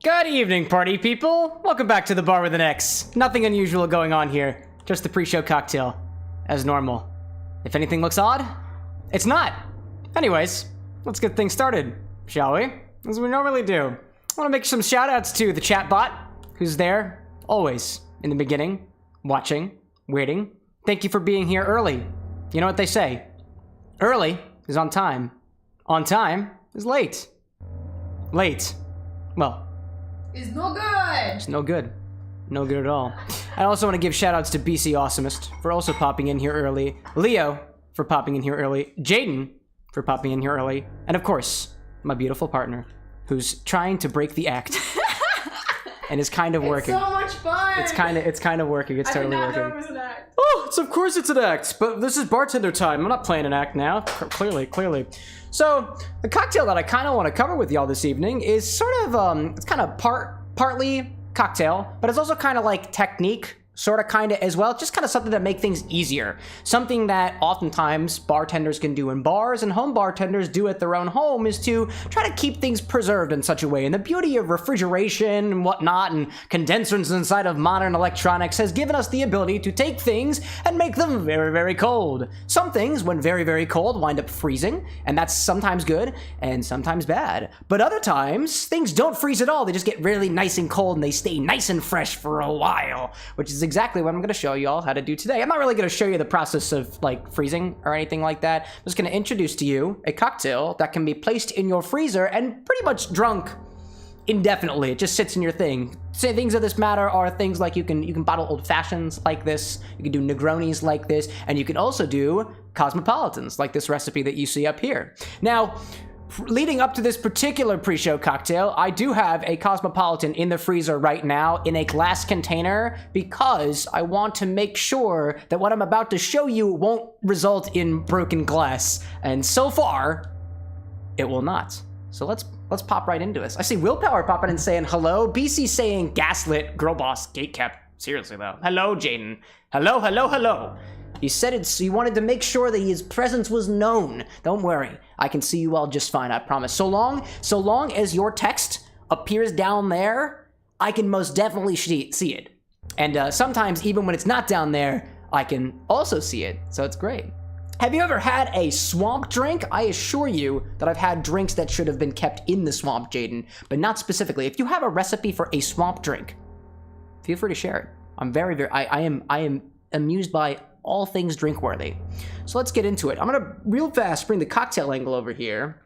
Good evening, party people. Welcome back to the bar with an X. Nothing unusual going on here. Just the pre-show cocktail, as normal. If anything looks odd, it's not. Anyways, let's get things started, shall we? As we normally do. I want to make some shout-outs to the chat bot, who's there, always, in the beginning, watching, waiting. Thank you for being here early. You know what they say? Early is on time. On time is late. Late. Well, is no good. It's no good. No good at all. I also want to give shout-outs to BC Awesomest for also popping in here early. Leo for popping in here early. Jaden for popping in here early. And of course, my beautiful partner who's trying to break the act. And is kind of working. It's so much fun. It's kind of working. It's totally working. I did not know it was an act. Oh, of course it's an act, but this is bartender time. I'm not playing an act now. Clearly. So the cocktail that I kind of want to cover with y'all this evening is sort of it's kind of partly cocktail, but it's also kind of like technique. Sort of, kind of as well. Just kind of something to make things easier. Something that oftentimes bartenders can do in bars and home bartenders do at their own home is to try to keep things preserved in such a way. And the beauty of refrigeration and whatnot and condensers inside of modern electronics has given us the ability to take things and make them very, very cold. Some things, when very, very cold, wind up freezing, and that's sometimes good and sometimes bad. But other times, things don't freeze at all. They just get really nice and cold and they stay nice and fresh for a while, which is exactly what I'm going to show you all how to do today. I'm not really going to show you the process of like freezing or anything like that. I'm just going to introduce to you a cocktail that can be placed in your freezer and pretty much drunk indefinitely. It just sits in your thing. Say things of this matter are things like you can bottle old fashions like this, you can do Negronis like this, and you can also do Cosmopolitans like this recipe that you see up here. Now, leading up to this particular pre-show cocktail, I do have a Cosmopolitan in the freezer right now in a glass container because I want to make sure that what I'm about to show you won't result in broken glass. And so far, it will not. So let's pop right into this. I see Willpower popping and saying hello. BC saying gaslit, girl boss, gatekept. Seriously though. Hello, Jaden. Hello. He said it, so he wanted to make sure that his presence was known. Don't worry, I can see you all just fine, I promise. So long as your text appears down there, I can most definitely see it. And sometimes, even when it's not down there, I can also see it, so it's great. Have you ever had a swamp drink? I assure you that I've had drinks that should have been kept in the swamp, Jaden, but not specifically. If you have a recipe for a swamp drink, feel free to share it. I am amused by all things drink-worthy. So let's get into it. I'm gonna real fast bring the cocktail angle over here,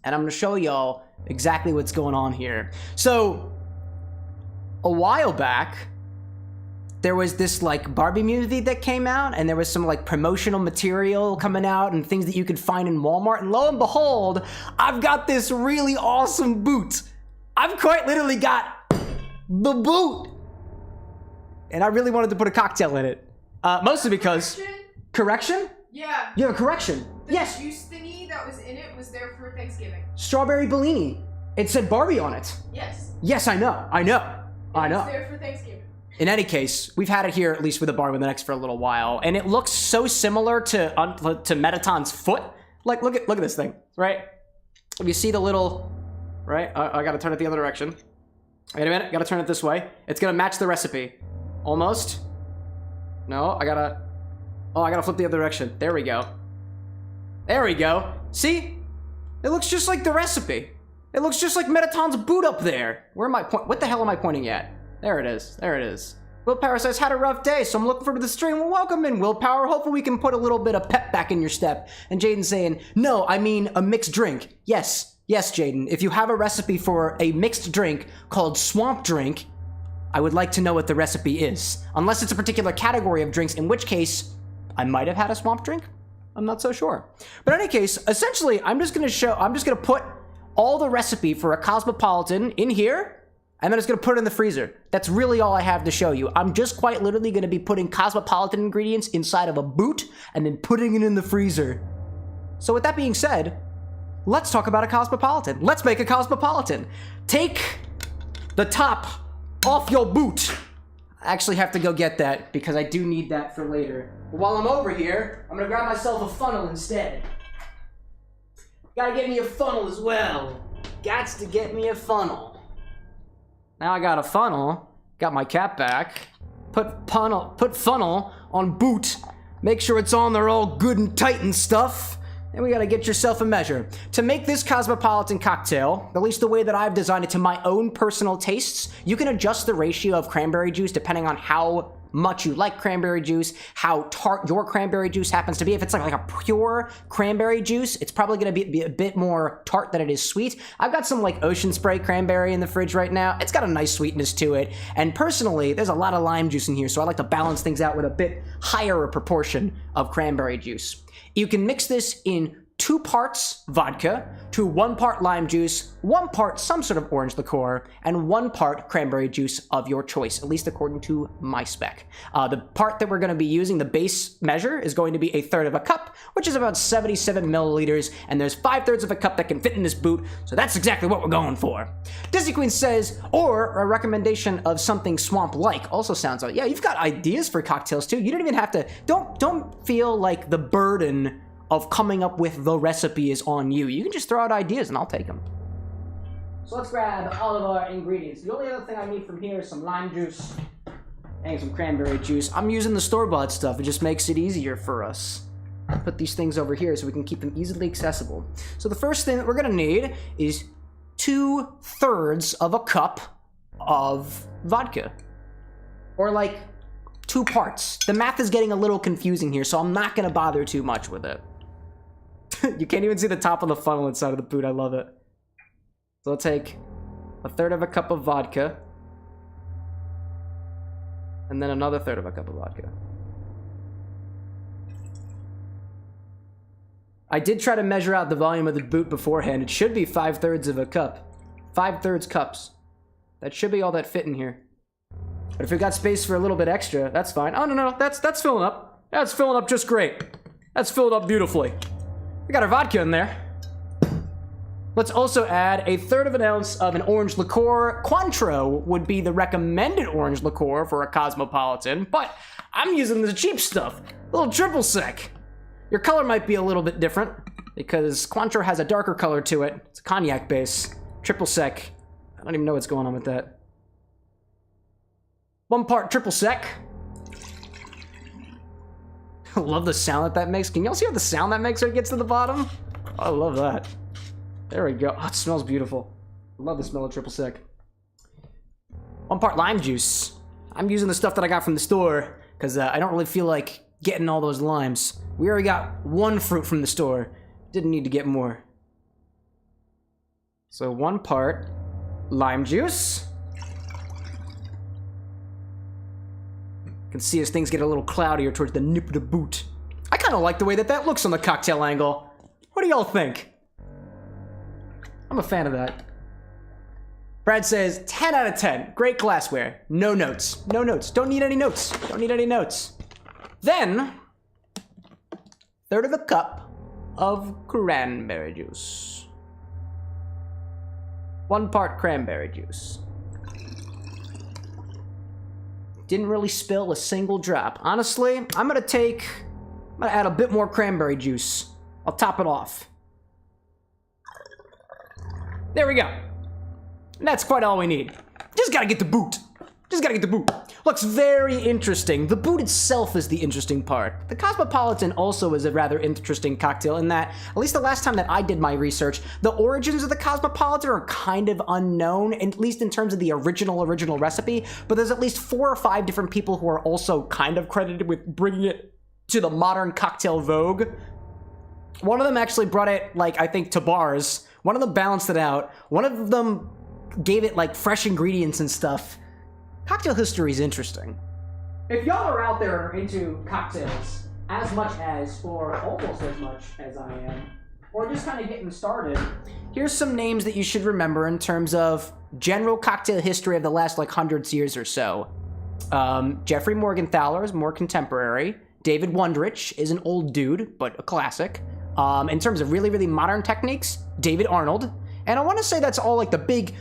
and I'm gonna show y'all exactly what's going on here. So, a while back, there was this like Barbie movie that came out, and there was some like promotional material coming out and things that you could find in Walmart, and lo and behold, I've got this really awesome boot. I've quite literally got the boot. And I really wanted to put a cocktail in it. Mostly because... Correction? Yeah. You have a correction. The Yes. juice thingy that was in it was there for Thanksgiving. Strawberry Bellini. It said Barbie on it. Yes. Yes, I know. It was there for Thanksgiving. In any case, we've had it here, at least with the bar with an X, for a little while, and it looks so similar to Metaton's foot. Like, look at this thing, right? If you see the little... Right? I gotta turn it the other direction. Wait a minute. Gotta turn it this way. It's gonna match the recipe. Almost. No, I gotta flip the other direction. There we go. See? It looks just like the recipe. It looks just like Metaton's boot up there. What the hell am I pointing at? There it is. Willpower says, had a rough day, so I'm looking forward to the stream. Well, welcome in, Willpower. Hopefully we can put a little bit of pep back in your step. And Jaden saying, no, I mean a mixed drink. Yes, Jaden. If you have a recipe for a mixed drink called Swamp Drink, I would like to know what the recipe is. Unless it's a particular category of drinks, in which case, I might have had a swamp drink. I'm not so sure. But in any case, essentially, I'm just gonna put all the recipe for a Cosmopolitan in here, and then it's gonna put it in the freezer. That's really all I have to show you. I'm just quite literally gonna be putting Cosmopolitan ingredients inside of a boot, and then putting it in the freezer. So with that being said, let's talk about a Cosmopolitan. Let's make a Cosmopolitan. Take the top off your boot. I actually have to go get that because I do need that for later. But while I'm over here, I'm gonna grab myself a funnel instead. Gotta get me a funnel as well. Gots to get me a funnel. Now I got a funnel. Got my cap back. Put funnel on boot. Make sure it's on there all good and tight and stuff. And we gotta get yourself a measure. To make this Cosmopolitan cocktail, at least the way that I've designed it to my own personal tastes, you can adjust the ratio of cranberry juice depending on how much you like cranberry juice, how tart your cranberry juice happens to be. If it's like a pure cranberry juice, it's probably gonna be a bit more tart than it is sweet. I've got some like Ocean Spray cranberry in the fridge right now. It's got a nice sweetness to it. And personally, there's a lot of lime juice in here, so I like to balance things out with a bit higher a proportion of cranberry juice. You can mix this in 2 parts vodka to 1 part lime juice, 1 part some sort of orange liqueur, and 1 part cranberry juice of your choice, at least according to my spec. The part that we're going to be using, the base measure, is going to be 1/3 of a cup, which is about 77 milliliters, and there's 5/3 of a cup that can fit in this boot, so that's exactly what we're going for. Disney Queen says, or a recommendation of something swamp-like also sounds like, yeah, you've got ideas for cocktails too. You don't even have to, don't feel like the burden of coming up with the recipe is on you. You can just throw out ideas and I'll take them. So let's grab all of our ingredients. The only other thing I need from here is some lime juice and some cranberry juice. I'm using the store-bought stuff. It just makes it easier for us. Put these things over here so we can keep them easily accessible. So the first thing that we're gonna need is 2/3 of a cup of vodka. Or like 2 parts. The math is getting a little confusing here, so I'm not gonna bother too much with it. You can't even see the top of the funnel inside of the boot. I love it. So I'll take 1/3 of a cup of vodka. And then another 1/3 of a cup of vodka. I did try to measure out the volume of the boot beforehand. It should be 5/3 of a cup. 5/3 cups. That should be all that fit in here. But if we got space for a little bit extra, that's fine. Oh, no, that's filling up. That's filling up just great. That's filled up beautifully. We got our vodka in there. Let's also add 1/3 of an ounce of an orange liqueur. Cointreau would be the recommended orange liqueur for a Cosmopolitan, but I'm using the cheap stuff. A little triple sec. Your color might be a little bit different because Cointreau has a darker color to it. It's a cognac base. Triple sec. I don't even know what's going on with that. 1 part triple sec. I love the sound that makes. Can y'all see how the sound that makes when it gets to the bottom? Oh, I love that. There we go. Oh, it smells beautiful. I love the smell of triple sec. 1 part lime juice. I'm using the stuff that I got from the store because I don't really feel like getting all those limes. We already got 1 fruit from the store. Didn't need to get more. So 1 part lime juice. You can see as things get a little cloudier towards the nip of the boot. I kind of like the way that looks on the cocktail angle. What do y'all think? I'm a fan of that. Brad says, 10 out of 10. Great glassware. No notes. No notes. Don't need any notes. Don't need any notes. Then, 1/3 of a cup of cranberry juice. 1 part cranberry juice. Didn't really spill a single drop. Honestly, I'm gonna add a bit more cranberry juice. I'll top it off. There we go. And that's quite all we need. Just gotta get the boot. Just gotta get the boot. Looks very interesting. The boot itself is the interesting part. The Cosmopolitan also is a rather interesting cocktail in that, at least the last time that I did my research, the origins of the Cosmopolitan are kind of unknown, at least in terms of the original recipe, but there's at least 4 or 5 different people who are also kind of credited with bringing it to the modern cocktail vogue. One of them actually brought it, like, I think to bars. One of them balanced it out. One of them gave it, like, fresh ingredients and stuff. Cocktail history is interesting. If y'all are out there into cocktails as much as, or almost as much as I am, or just kind of getting started, here's some names that you should remember in terms of general cocktail history of the last, like, hundreds years or so. Jeffrey Morgenthaler is more contemporary. David Wondrich is an old dude, but a classic. In terms of really, really modern techniques, David Arnold. And I want to say that's all like the big,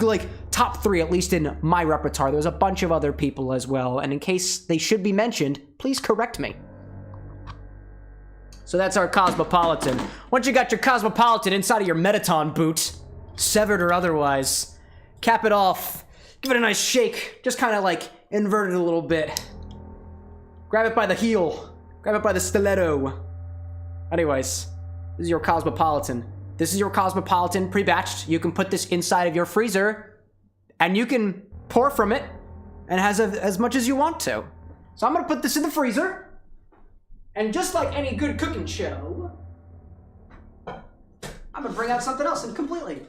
like, top 3, at least in my repertoire. There's a bunch of other people as well, and in case they should be mentioned, please correct me. So that's our Cosmopolitan. Once you got your Cosmopolitan inside of your Metaton boot, severed or otherwise, cap it off Give it a nice shake. Just kind of like invert it a little bit. Grab it by the heel. Grab it by the stiletto. Anyways, this is your Cosmopolitan. This is your Cosmopolitan pre-batched. You can put this inside of your freezer and you can pour from it and has as much as you want to. So I'm gonna put this in the freezer, and just like any good cooking show, I'm gonna bring out something else and completely.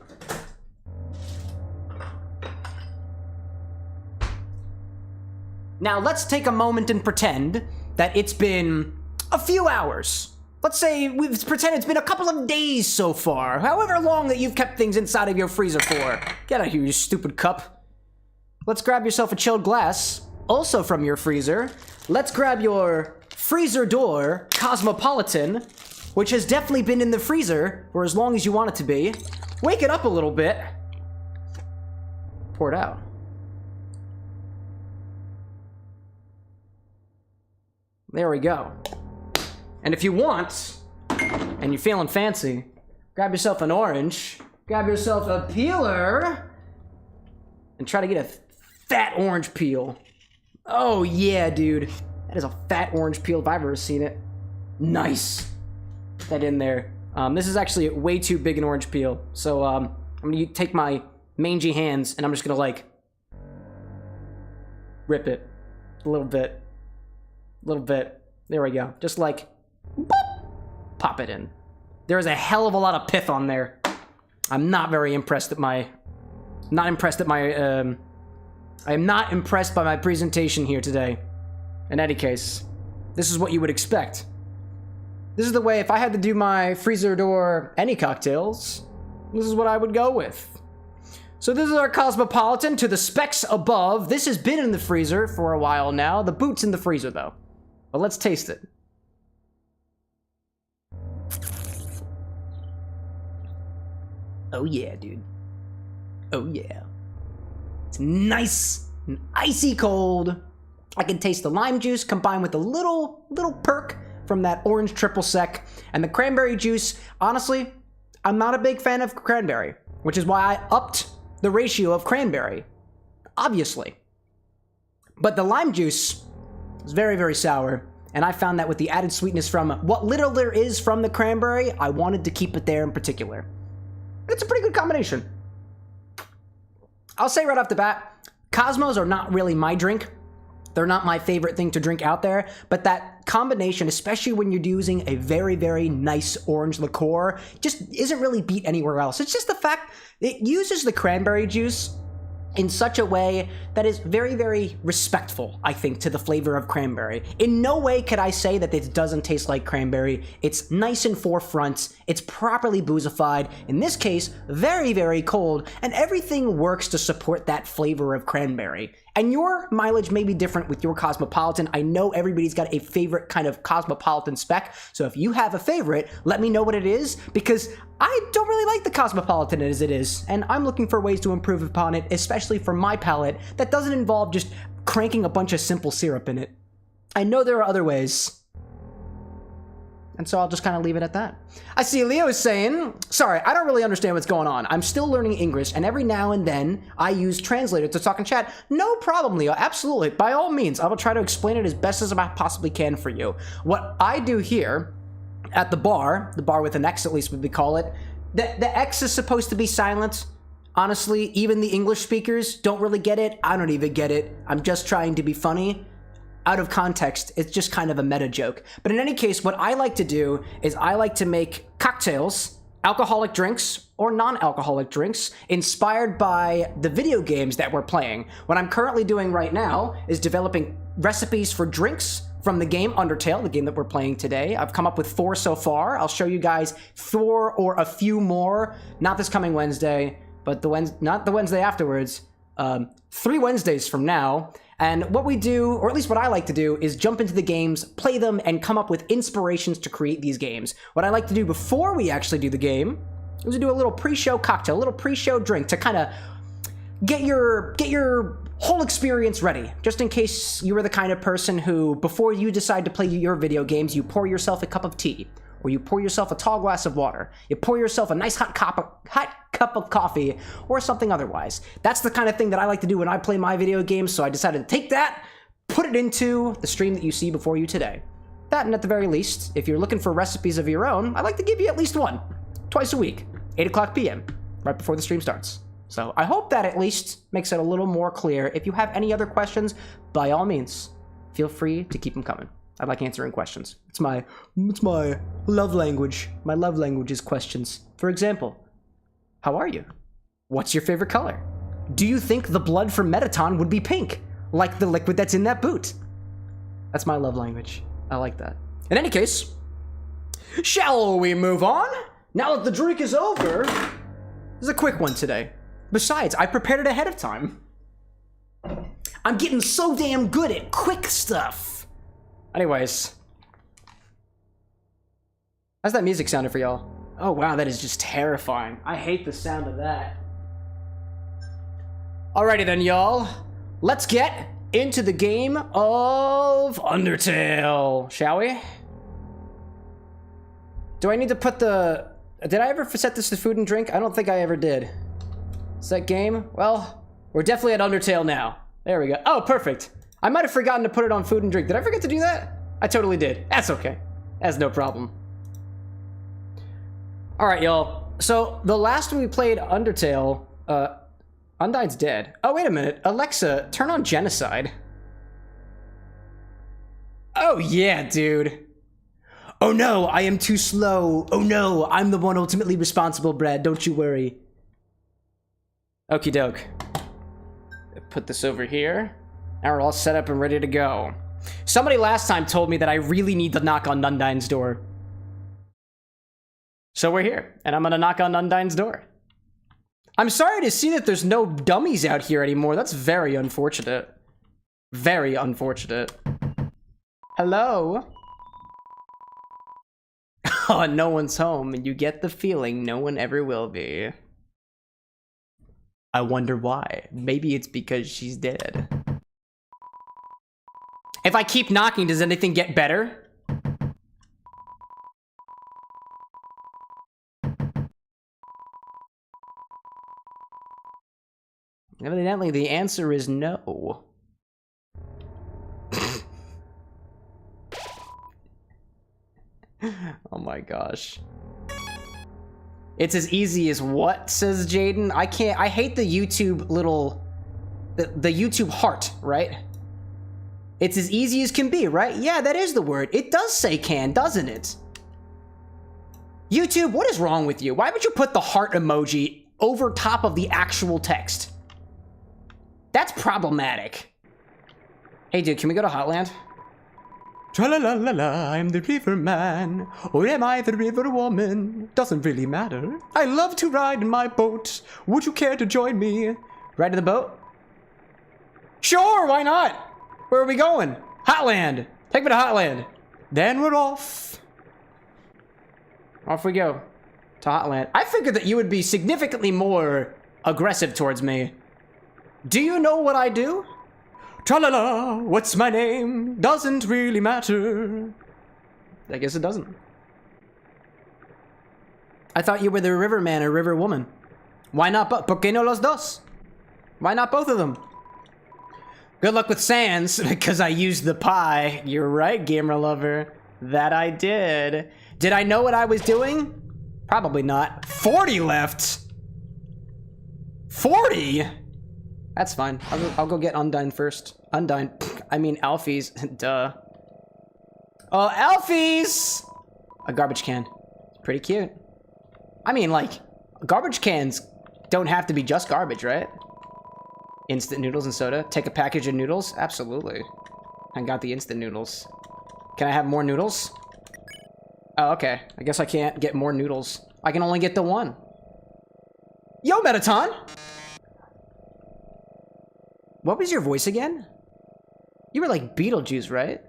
Now let's take a moment and pretend that it's been a few hours. Let's say we've pretend it's been a couple of days so far, however long that you've kept things inside of your freezer for. Get out of here, you stupid cup. Let's grab yourself a chilled glass, also from your freezer. Let's grab your freezer door Cosmopolitan, which has definitely been in the freezer for as long as you want it to be. Wake it up a little bit. Pour it out. There we go. And if you want, and you're feeling fancy, grab yourself an orange, grab yourself a peeler, and try to get a fat orange peel. Oh yeah, dude. That is a fat orange peel if I've ever seen it. Nice. Put that in there. This is actually way too big an orange peel. So I'm gonna take my mangy hands and I'm just gonna like rip it a little bit. A little bit. There we go. Just like boop, pop it in. There is a hell of a lot of pith on there. I'm not very impressed at my... I am not impressed by my presentation here today. In any case, this is what you would expect. This is the way, if I had to do my freezer door any cocktails, this is what I would go with. So this is our Cosmopolitan to the specs above. This has been in the freezer for a while now. The boot's in the freezer though. But let's taste it. Oh yeah, dude. Oh yeah. It's nice and icy cold. I can taste the lime juice combined with a little perk from that orange triple sec and the cranberry juice. Honestly, I'm not a big fan of cranberry, which is why I upped the ratio of cranberry, obviously. But the lime juice is very, very sour, and I found that with the added sweetness from what little there is from the cranberry, I wanted to keep it there in particular. It's a pretty good combination. I'll say right off the bat, Cosmos are not really my drink. They're not my favorite thing to drink out there, but that combination, especially when you're using a very, very nice orange liqueur, just isn't really beat anywhere else. It's just the fact it uses the cranberry juice in such a way that is very, very respectful, I think, to the flavor of cranberry. In no way could I say that it doesn't taste like cranberry. It's nice in forefront, it's properly boozified, in this case, very, very cold, and everything works to support that flavor of cranberry. And your mileage may be different with your Cosmopolitan. I know everybody's got a favorite kind of Cosmopolitan spec, so if you have a favorite, let me know what it is, because I don't really like the Cosmopolitan as it is, and I'm looking for ways to improve upon it, especially for my palate, that doesn't involve just cranking a bunch of simple syrup in it. I know there are other ways, and so I'll just kind of leave it at that. I see Leo is saying, sorry, I don't really understand what's going on. I'm still learning English, and every now and then I use Translator to talk in chat. No problem, Leo, absolutely. By all means, I will try to explain it as best as I possibly can for you. What I do here at the bar with an X at least we call it, the X is supposed to be silent. Honestly, even the English speakers don't really get it. I don't even get it. I'm just trying to be funny. Out of context, it's just kind of a meta joke. But in any case, what I like to do is I like to make cocktails, alcoholic drinks, or non-alcoholic drinks, inspired by the video games that we're playing. What I'm currently doing right now is developing recipes for drinks from the game Undertale, the game that we're playing today. I've come up with 4 so far. I'll show you guys 4 or a few more, not this coming Wednesday, but not the Wednesday afterwards, 3 Wednesdays from now. And what we do, or at least what I like to do, is jump into the games, play them, and come up with inspirations to create these games. What I like to do before we actually do the game is to do a little pre-show cocktail, a little pre-show drink to kind of get your whole experience ready, just in case you were the kind of person who, before you decide to play your video games, you pour yourself a cup of tea, or you pour yourself a tall glass of water. You pour yourself a nice hot cup of coffee, or something otherwise. That's the kind of thing that I like to do when I play my video games, so I decided to take that, put it into the stream that you see before you today. That, and at the very least, if you're looking for recipes of your own, I'd like to give you at least one, twice a week, 8 o'clock p.m., right before the stream starts. So I hope that at least makes it a little more clear. If you have any other questions, by all means, feel free to keep them coming. I like answering questions. It's my love language. My love language is questions. For example, how are you? What's your favorite color? Do you think the blood from Mettaton would be pink, like the liquid that's in that boot? That's my love language. I like that. In any case, shall we move on? Now that the drink is over, this is a quick one today. Besides, I prepared it ahead of time. I'm getting so damn good at quick stuff. Anyways. How's that music sounded for y'all? Oh wow, that is just terrifying. I hate the sound of that. Alrighty then, y'all. Let's get into the game of Undertale, shall we? Do I need to put the... Did I ever set this to food and drink? I don't think I ever did. Set game? Well, we're definitely at Undertale now. There we go. Oh, perfect. I might have forgotten to put it on food and drink. Did I forget to do that? I totally did. That's okay. That's no problem. All right, y'all. So the last we played Undertale, Undyne's dead. Oh, wait a minute. Alexa, turn on Genocide. Oh, yeah, dude. Oh no, I am too slow. Oh no, I'm the one ultimately responsible, Brad. Don't you worry. Okie doke. Put this over here. Now we're all set up and ready to go. Somebody last time told me that I really need to knock on Undyne's door. So we're here, and I'm gonna knock on Undyne's door. I'm sorry to see that there's no dummies out here anymore. That's very unfortunate. Very unfortunate. Hello? Oh, no one's home, and you get the feeling no one ever will be. I wonder why. Maybe it's because she's dead. If I keep knocking, does anything get better? Evidently, the answer is no. Oh my gosh. It's as easy as what, says Jaden? I hate the YouTube little, the YouTube heart, right? It's as easy as can be, right? Yeah, that is the word. It does say can, doesn't it? YouTube, what is wrong with you? Why would you put the heart emoji over top of the actual text? That's problematic. Hey dude, can we go to Hotland? Tra-la-la-la-la, I'm the river man, or am I the river woman? Doesn't really matter. I love to ride in my boat. Would you care to join me? Ride in the boat? Sure, why not? Where are we going? Hotland. Take me to Hotland. Then we're off. Off we go. To Hotland. I figured that you would be significantly more aggressive towards me. Do you know what I do? Tra-la-la, what's my name? Doesn't really matter. I guess it doesn't. I thought you were the river man or river woman. Why not both? ¿Por qué no los dos? Why not both of them? Good luck with Sans, because I used the pie. You're right, gamer lover. That I did. Did I know what I was doing? Probably not. 40 left. 40? That's fine. I'll go get Undyne first. Undyne. I mean Alfie's. Duh. Oh, Alfie's! A garbage can. Pretty cute. I mean, like, garbage cans don't have to be just garbage, right? Instant noodles and soda. Take a package of noodles? Absolutely. I got the instant noodles. Can I have more noodles? Oh, okay. I guess I can't get more noodles. I can only get the one. Yo, Mettaton! What was your voice again? You were like Beetlejuice, right?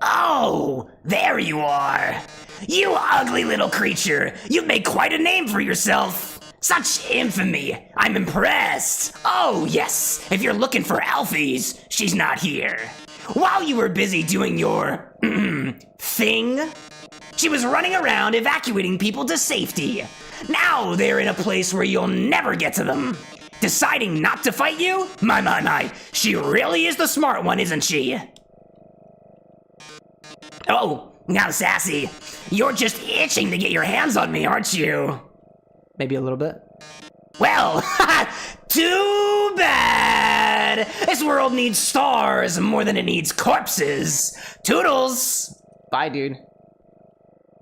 Oh, there you are. You ugly little creature. You've made quite a name for yourself. Such infamy. I'm impressed. Oh, yes. If you're looking for Alfie's, she's not here. While you were busy doing your thing, She was running around evacuating people to safety. Now they're in a place where you'll never get to them. Deciding not to fight you? My. She really is the smart one, isn't she? Oh, now Sassy, you're just itching to get your hands on me, aren't you? Maybe a little bit. Well, too bad! This world needs stars more than it needs corpses. Toodles! Bye, dude.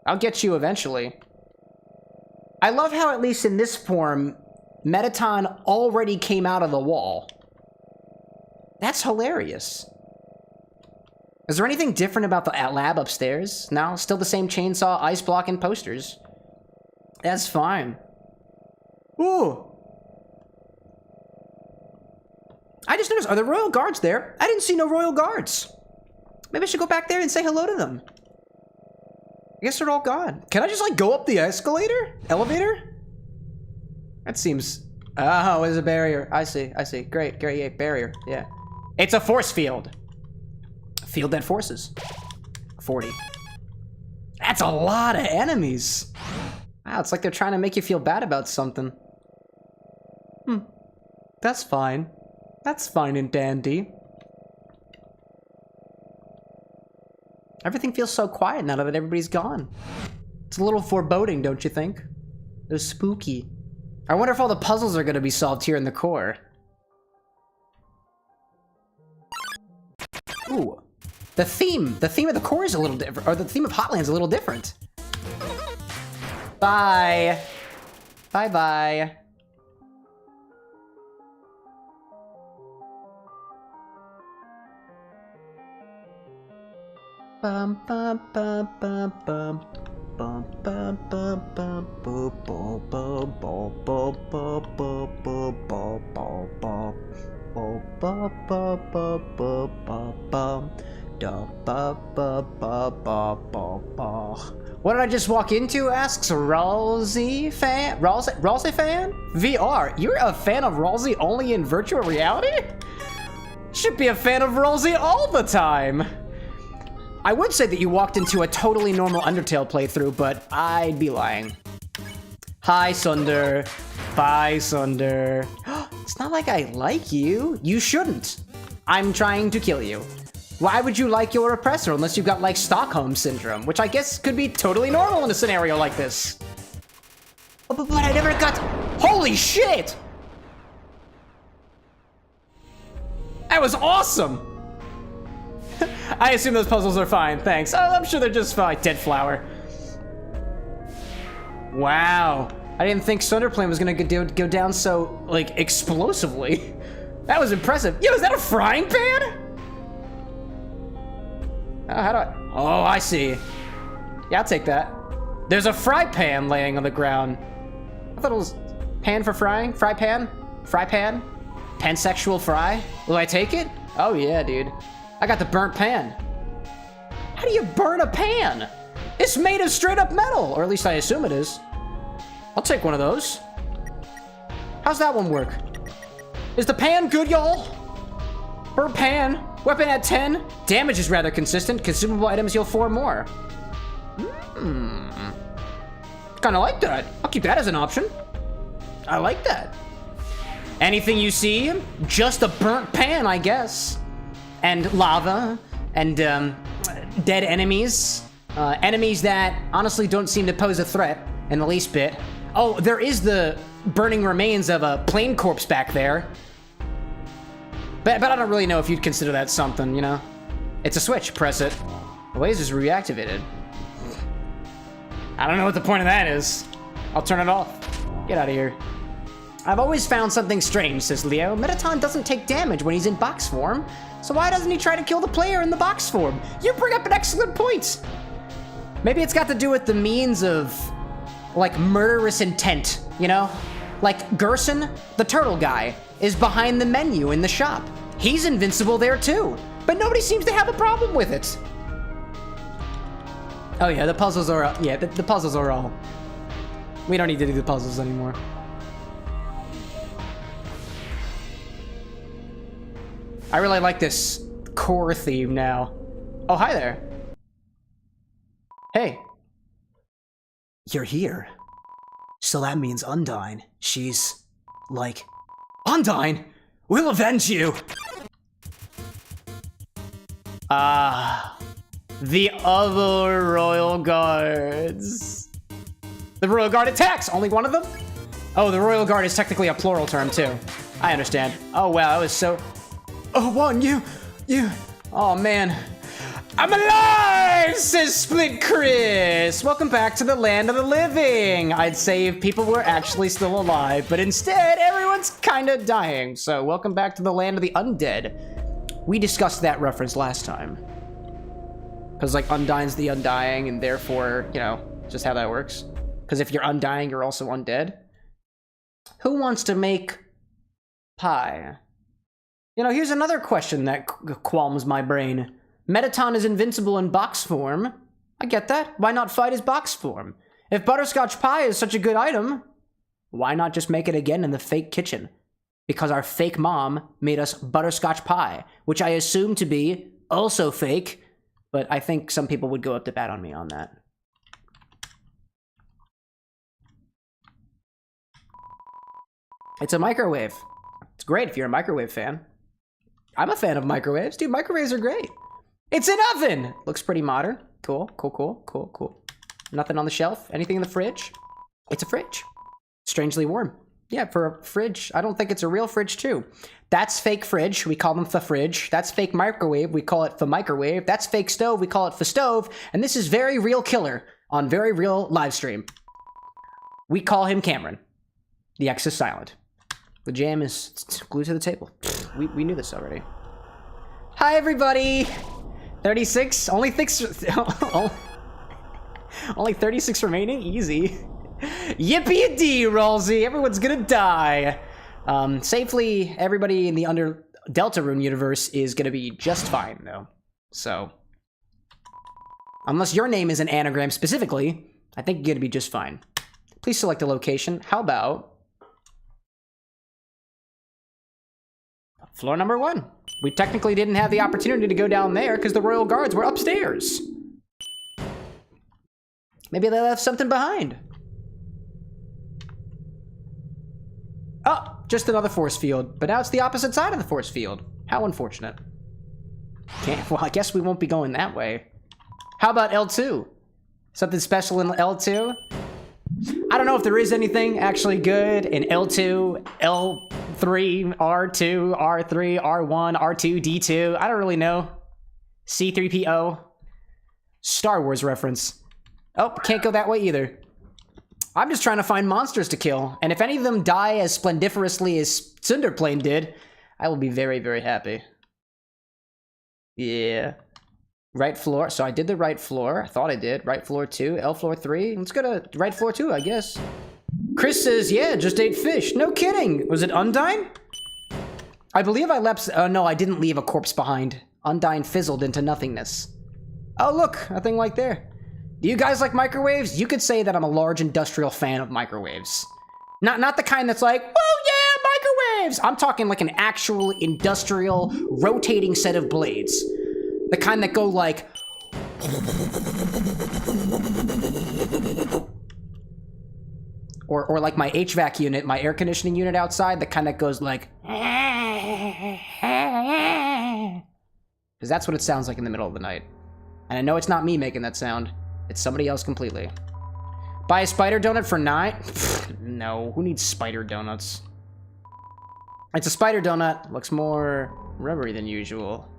I'll get you eventually. I love how, at least in this form, Mettaton already came out of the wall. That's hilarious. Is there anything different about the lab upstairs? No, still the same chainsaw, ice block, and posters. That's fine. Ooh. I just noticed, are the royal guards there? I didn't see no royal guards. Maybe I should go back there and say hello to them. I guess they're all gone. Can I just, like, go up the escalator? Elevator? That seems... Oh, there's a barrier. I see. Great, yeah, barrier, yeah. It's a force field. Field that forces. 40. That's a lot of enemies. Wow, it's like they're trying to make you feel bad about something. That's fine. That's fine and dandy. Everything feels so quiet now that everybody's gone. It's a little foreboding, don't you think? It's spooky. I wonder if all the puzzles are gonna be solved here in the core. Ooh. The theme of the core is a little different, or the theme of Hotland's a little different. Bye. Bye-bye. Bum bum bum bum bum bum bum bum bum bum bum bum bum bum bum bum bum bum. What did I just walk into? Asks Ralsei fan. Ralsei fan? VR. You're a fan of Ralsei only in virtual reality? Should be a fan of Ralsei all the time. I would say that you walked into a totally normal Undertale playthrough, but I'd be lying. Hi, Sunder. Bye, Sunder. It's not like I like you. You shouldn't. I'm trying to kill you. Why would you like your oppressor unless you've got, like, Stockholm Syndrome, which I guess could be totally normal in a scenario like this. Oh, but I never got... Holy shit! That was awesome! I assume those puzzles are fine, thanks. Oh, I'm sure they're just fine. Dead flower. Wow. I didn't think Sunderplane was gonna go down so, like, explosively. That was impressive. Yo, is that a frying pan? How do I... Oh, I see. Yeah, I'll take that. There's a fry pan laying on the ground. I thought it was pan for frying? Fry pan? Fry pan? Pansexual fry? Will I take it? Oh, yeah, dude. I got the burnt pan. How do you burn a pan? It's made of straight up metal, or at least I assume it is. I'll take one of those. How's that one work? Is the pan good, y'all? Burnt pan. Weapon at 10. Damage is rather consistent. Consumable items heal 4 more. Kinda like that. I'll keep that as an option. I like that. Anything you see? Just a burnt pan, I guess. And lava, and dead enemies. Enemies that honestly don't seem to pose a threat in the least bit. Oh, there is the burning remains of a plane corpse back there. But I don't really know if you'd consider that something, you know? It's a switch, press it. The laser's reactivated. I don't know what the point of that is. I'll turn it off. Get out of here. I've always found something strange, says Leo. Mettaton doesn't take damage when he's in box form. So why doesn't he try to kill the player in the box form? You bring up an excellent point. Maybe it's got to do with the means of, like, murderous intent, you know? Like, Gerson, the turtle guy, is behind the menu in the shop. He's invincible there too, but nobody seems to have a problem with it. Oh yeah, the puzzles are, the puzzles are all. We don't need to do the puzzles anymore. I really like this core theme now. Oh, hi there. Hey, You're here. So that means Undyne. She's... like... Undyne! We'll avenge you! The other Royal Guards. The Royal Guard attacks! Only one of them? Oh, the Royal Guard is technically a plural term, too. I understand. Oh, wow, that was so... Oh, one, you... Oh, man. I'm alive, says Split Chris. Welcome back to the land of the living. I'd say if people were actually still alive, but instead, everyone's kind of dying. So welcome back to the land of the undead. We discussed that reference last time. Because, like, Undyne's the undying, and therefore, you know, just how that works. Because if you're undying, you're also undead. Who wants to make pie? You know, here's another question that qualms my brain. Mettaton is invincible in box form. I get that. Why not fight his box form? If butterscotch pie is such a good item, why not just make it again in the fake kitchen? Because our fake mom made us butterscotch pie, which I assume to be also fake, but I think some people would go up to bat on me on that. It's a microwave. It's great if you're a microwave fan. I'm a fan of microwaves. Dude, microwaves are great. It's an oven! Looks pretty modern. Cool. Nothing on the shelf? Anything in the fridge? It's a fridge. Strangely warm. Yeah, for a fridge. I don't think it's a real fridge, too. That's fake fridge. We call them the fridge. That's fake microwave. We call it the microwave. That's fake stove. We call it the stove. And this is very real killer on very real live stream. We call him Cameron. The X is silent. The jam is glued to the table. We knew this already. Hi, everybody! 36? Only 36 remaining? Easy. Yippee-a-dee, Rolsey! Everyone's gonna die! Safely, everybody in the Deltarune universe is gonna be just fine, though. So... unless your name is an anagram specifically, I think you're gonna be just fine. Please select a location. How about... floor number 1. We technically didn't have the opportunity to go down there because the Royal Guards were upstairs. Maybe they left something behind. Oh, just another force field. But now it's the opposite side of the force field. How unfortunate. Well, I guess we won't be going that way. How about L2? Something special in L2? I don't know if there is anything actually good in L2, L3, R2, R3, R1, R2, D2. I don't really know. C3PO. Star Wars reference. Oh, can't go that way either. I'm just trying to find monsters to kill, and if any of them die as splendiferously as Cinderplane did, I will be very, very happy. Yeah. Right floor. So I did the right floor. I thought I did. Right floor 2. L floor 3. Let's go to right floor 2, I guess. Chris says, yeah, just ate fish. No kidding. Was it Undyne? I believe I left... no, I didn't leave a corpse behind. Undyne fizzled into nothingness. Oh, look. A thing like there. Do you guys like microwaves? You could say that I'm a large industrial fan of microwaves. Not the kind that's like, oh yeah, microwaves! I'm talking like an actual industrial rotating set of blades. The kind that go like... Or like my HVAC unit, my air conditioning unit outside, the kind that goes like... Because that's what it sounds like in the middle of the night. And I know it's not me making that sound. It's somebody else completely. Buy a spider donut for 9? No, who needs spider donuts? It's a spider donut. Looks more rubbery than usual.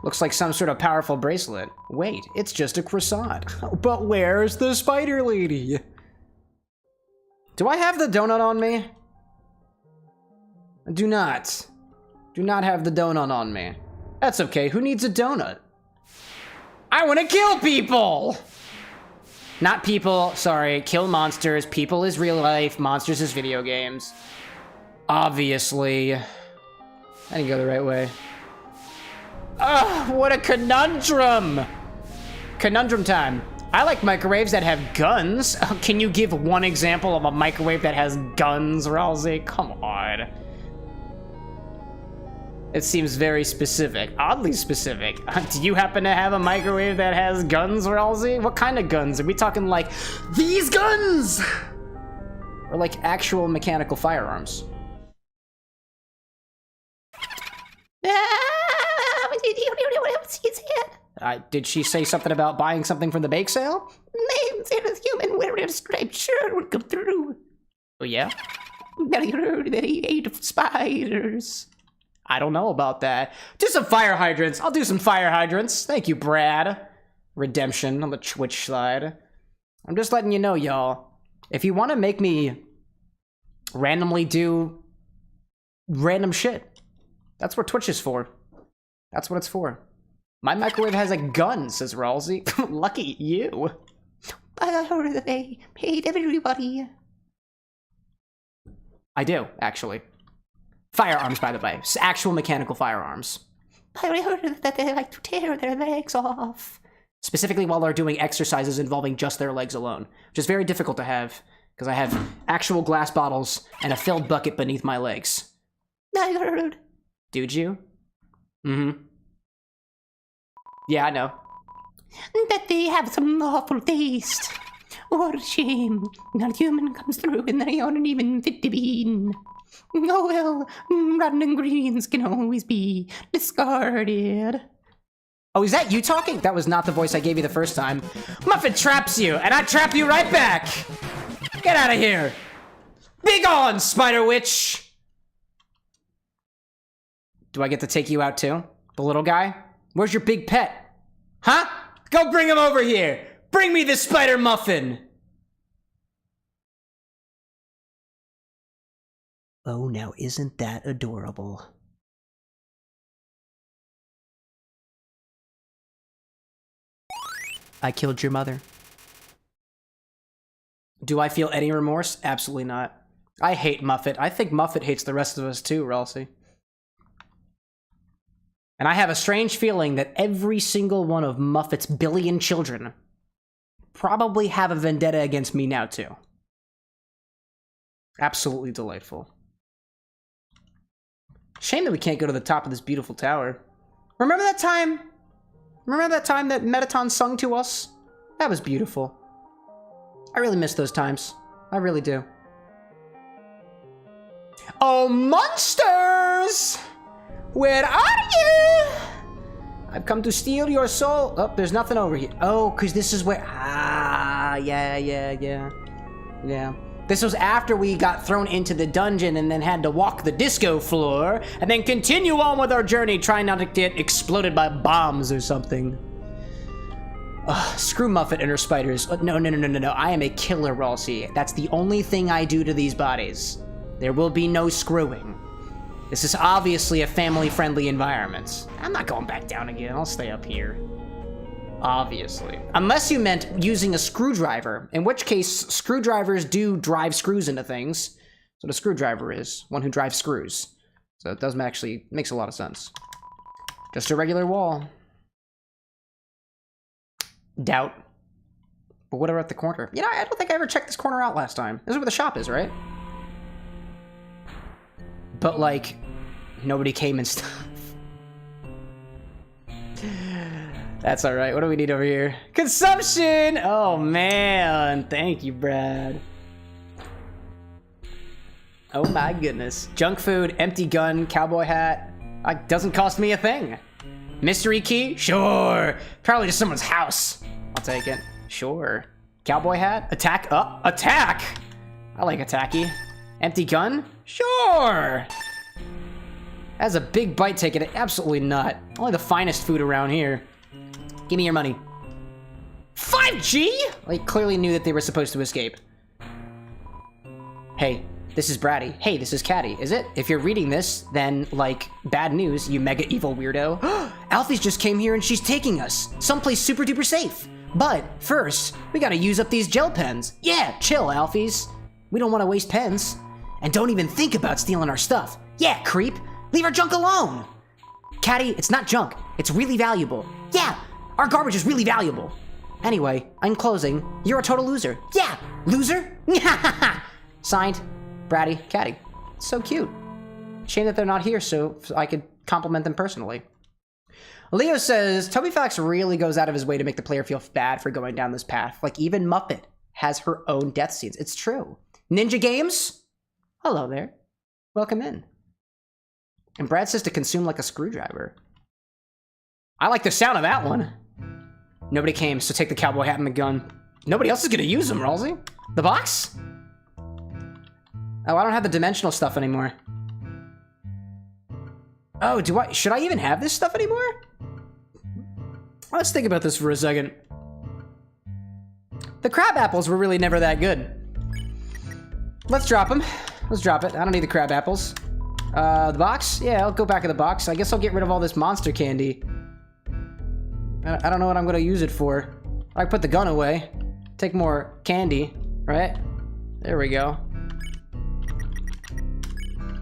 Looks like some sort of powerful bracelet. Wait, it's just a croissant. But where's the spider lady? Do I have the donut on me? I do not. Do not have the donut on me. That's okay, who needs a donut? I want to kill people! Not people, sorry, kill monsters. People is real life, monsters is video games. Obviously. I didn't go the right way. Ugh, what a conundrum! Conundrum time. I like microwaves that have guns. Can you give one example of a microwave that has guns, Ralsei? Come on. It seems very specific, oddly specific. Do you happen to have a microwave that has guns, Ralsei? What kind of guns? Are we talking like these guns? Or like actual mechanical firearms? Did she say something about buying something from the bake sale? Names in a human wearing a striped shirt would come through. Oh yeah? I heard that he ate spiders. I don't know about that. Do some fire hydrants. I'll do some fire hydrants. Thank you, Brad. Redemption on the Twitch side. I'm just letting you know, y'all. If you want to make me randomly do random shit, that's what Twitch is for. That's what it's for. My microwave has a gun, says Ralsei. Lucky you. I heard that they paid everybody. I do, actually. Firearms, by the way. Actual mechanical firearms. I heard that they like to tear their legs off. Specifically while they're doing exercises involving just their legs alone. Which is very difficult to have, because I have actual glass bottles and a filled bucket beneath my legs. I heard. Did you? Mm-hmm. Yeah, I know. That they have some awful taste. What a shame. Not a human comes through and they aren't even fit to be eaten. Oh well, rotten ingredients can always be discarded. Oh, is that you talking? That was not the voice I gave you the first time. Muffin traps you, and I trap you right back! Get out of here! Be gone, Spider Witch! Do I get to take you out too? The little guy? Where's your big pet? Huh? Go bring him over here! Bring me the Spider Muffin! Oh, now isn't that adorable? I killed your mother. Do I feel any remorse? Absolutely not. I hate Muffet. I think Muffet hates the rest of us too, Ralsei. And I have a strange feeling that every single one of Muffet's billion children probably have a vendetta against me now too. Absolutely delightful. Shame that we can't go to the top of this beautiful tower. Remember that time? Remember that time that Metaton sung to us? That was beautiful. I really miss those times. I really do. Oh, monsters! Where are you? I've come to steal your soul. Oh, there's nothing over here. Oh, because this is where... Ah, yeah. This was after we got thrown into the dungeon and then had to walk the disco floor and then continue on with our journey trying not to get exploded by bombs or something. Ugh, screw Muffet and her spiders. No. I am a killer, Ralsei. That's the only thing I do to these bodies. There will be no screwing. This is obviously a family-friendly environment. I'm not going back down again. I'll stay up here. Obviously. Unless you meant using a screwdriver, in which case screwdrivers do drive screws into things. So the screwdriver is one who drives screws. So it does actually makes a lot of sense. Just a regular wall. Doubt. But whatever at the corner. You know, I don't think I ever checked this corner out last time. This is where the shop is, right? But like, nobody came and stuff. That's all right. What do we need over here? Consumption! Oh, man. Thank you, Brad. Oh, my goodness. Junk food, empty gun, cowboy hat. Doesn't cost me a thing. Mystery key? Sure. Probably just someone's house. I'll take it. Sure. Cowboy hat? Attack? Attack! I like attacky. Empty gun? Sure. That's a big bite taken. Absolutely not. Only the finest food around here. Give me your money. 5G? They clearly knew that they were supposed to escape. Hey, this is Bratty. Hey, this is Catty. Is it? If you're reading this, then, like, bad news, you mega evil weirdo. Alfie's just came here and she's taking us. Someplace super duper safe. But, first, we gotta use up these gel pens. Yeah, chill, Alfies. We don't want to waste pens. And don't even think about stealing our stuff. Yeah, creep. Leave our junk alone. Catty, it's not junk. It's really valuable. Yeah. Our garbage is really valuable. Anyway, in closing, you're a total loser. Yeah, loser? Signed, Bratty, Catty. So cute. Shame that they're not here so I could compliment them personally. Leo says, Toby Fox really goes out of his way to make the player feel bad for going down this path. Like, even Muppet has her own death scenes. It's true. Ninja Games? Hello there. Welcome in. And Brad says to consume like a screwdriver. I like the sound of that one. Nobody came, so take the cowboy hat and the gun. Nobody else is gonna use them, Ralsei. The box? Oh, I don't have the dimensional stuff anymore. Oh, should I even have this stuff anymore? Let's think about this for a second. The crab apples were really never that good. Let's drop them. Let's drop it. I don't need the crab apples. The box? Yeah, I'll go back to the box. I guess I'll get rid of all this monster candy. I don't know what I'm gonna use it for. I put the gun away. Take more candy, right? There we go.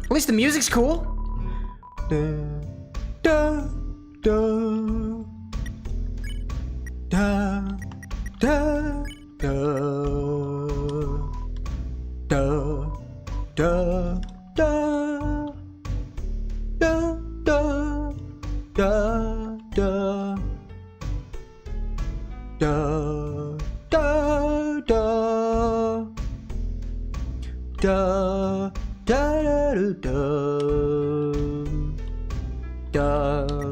At least the music's cool. Da, da, da, da, da, da, da, da, da, da, da, da, da, da, da, da, da, da,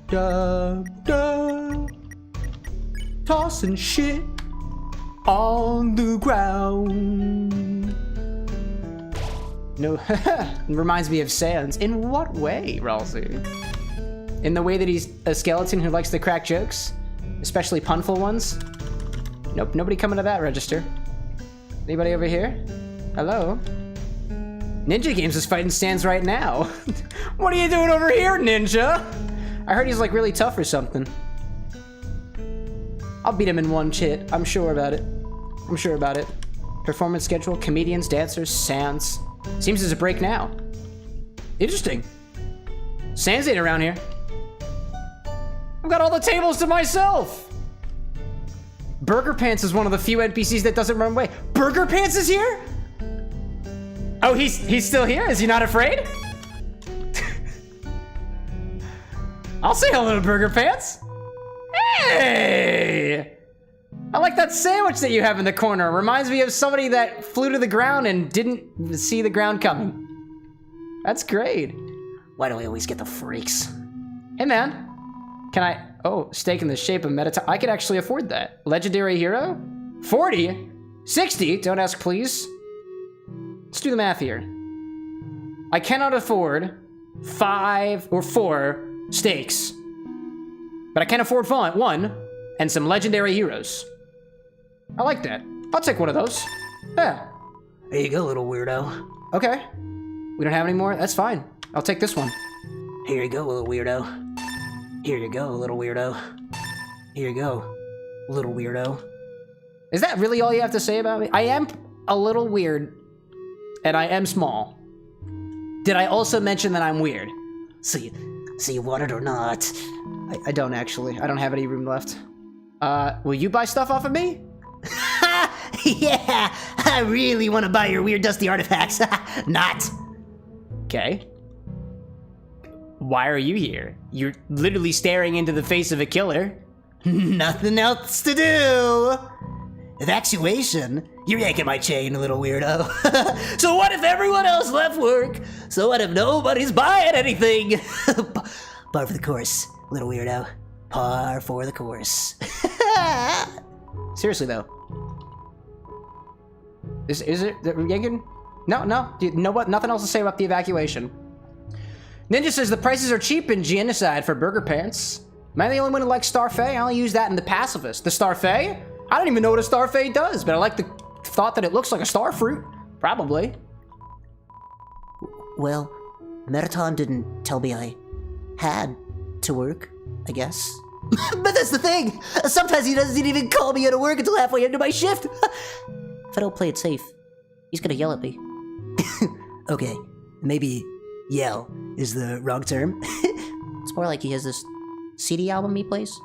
da, da, tossing shit on the ground. No, reminds me of Sans. In what way, Ralsei? In the way that he's a skeleton who likes to crack jokes? Especially punful ones? Nope, nobody coming to that register. Anybody over here? Hello? Ninja Games is fighting Sans right now. What are you doing over here, Ninja? I heard he's like really tough or something. I'll beat him in one hit. I'm sure about it. I'm sure about it. Performance schedule, comedians, dancers, Sans. Seems there's a break now. Interesting. Sans ain't around here. I've got all the tables to myself. Burger Pants is one of the few NPCs that doesn't run away. Burger Pants is here? Oh, he's still here? Is he not afraid? I'll say hello to Burger Pants. Hey! I like that sandwich that you have in the corner. Reminds me of somebody that flew to the ground and didn't see the ground coming. That's great. Why do I always get the freaks? Hey, man. Can I... Oh, steak in the shape of Medita... I could actually afford that. Legendary hero? 40? 60? Don't ask, please. Let's do the math here. I cannot afford 5 or 4 steaks. But I can afford 1 and some legendary heroes. I like that. I'll take one of those. Yeah. There you go, little weirdo. Okay. We don't have any more? That's fine. I'll take this one. Here you go, little weirdo. Here you go, little weirdo. Here you go, little weirdo. Is that really all you have to say about me? I am a little weird, and I am small. Did I also mention that I'm weird? So you want it or not? I don't actually. I don't have any room left. Will you buy stuff off of me? Yeah, I really want to buy your weird dusty artifacts. Not. Okay. Why are you here? You're literally staring into the face of a killer. Nothing else to do. Evacuation? You're yanking my chain, little weirdo. So what if everyone else left work? So what if nobody's buying anything? Par for the course, little weirdo. Par for the course. Seriously though. Is it yanking? No. You know what? Nothing else to say about the evacuation. Ninja says the prices are cheap in Genocide for Burger Pants. Am I the only one who likes Starfey? I only use that in the pacifist. The Starfey? I don't even know what a Starfey does, but I like the thought that it looks like a star fruit. Probably. Well, Meraton didn't tell me I had to work, I guess. But that's the thing! Sometimes he doesn't even call me into work until halfway into my shift! If I don't play it safe, he's gonna yell at me. Okay, maybe yell is the wrong term. It's more like he has this CD album he plays.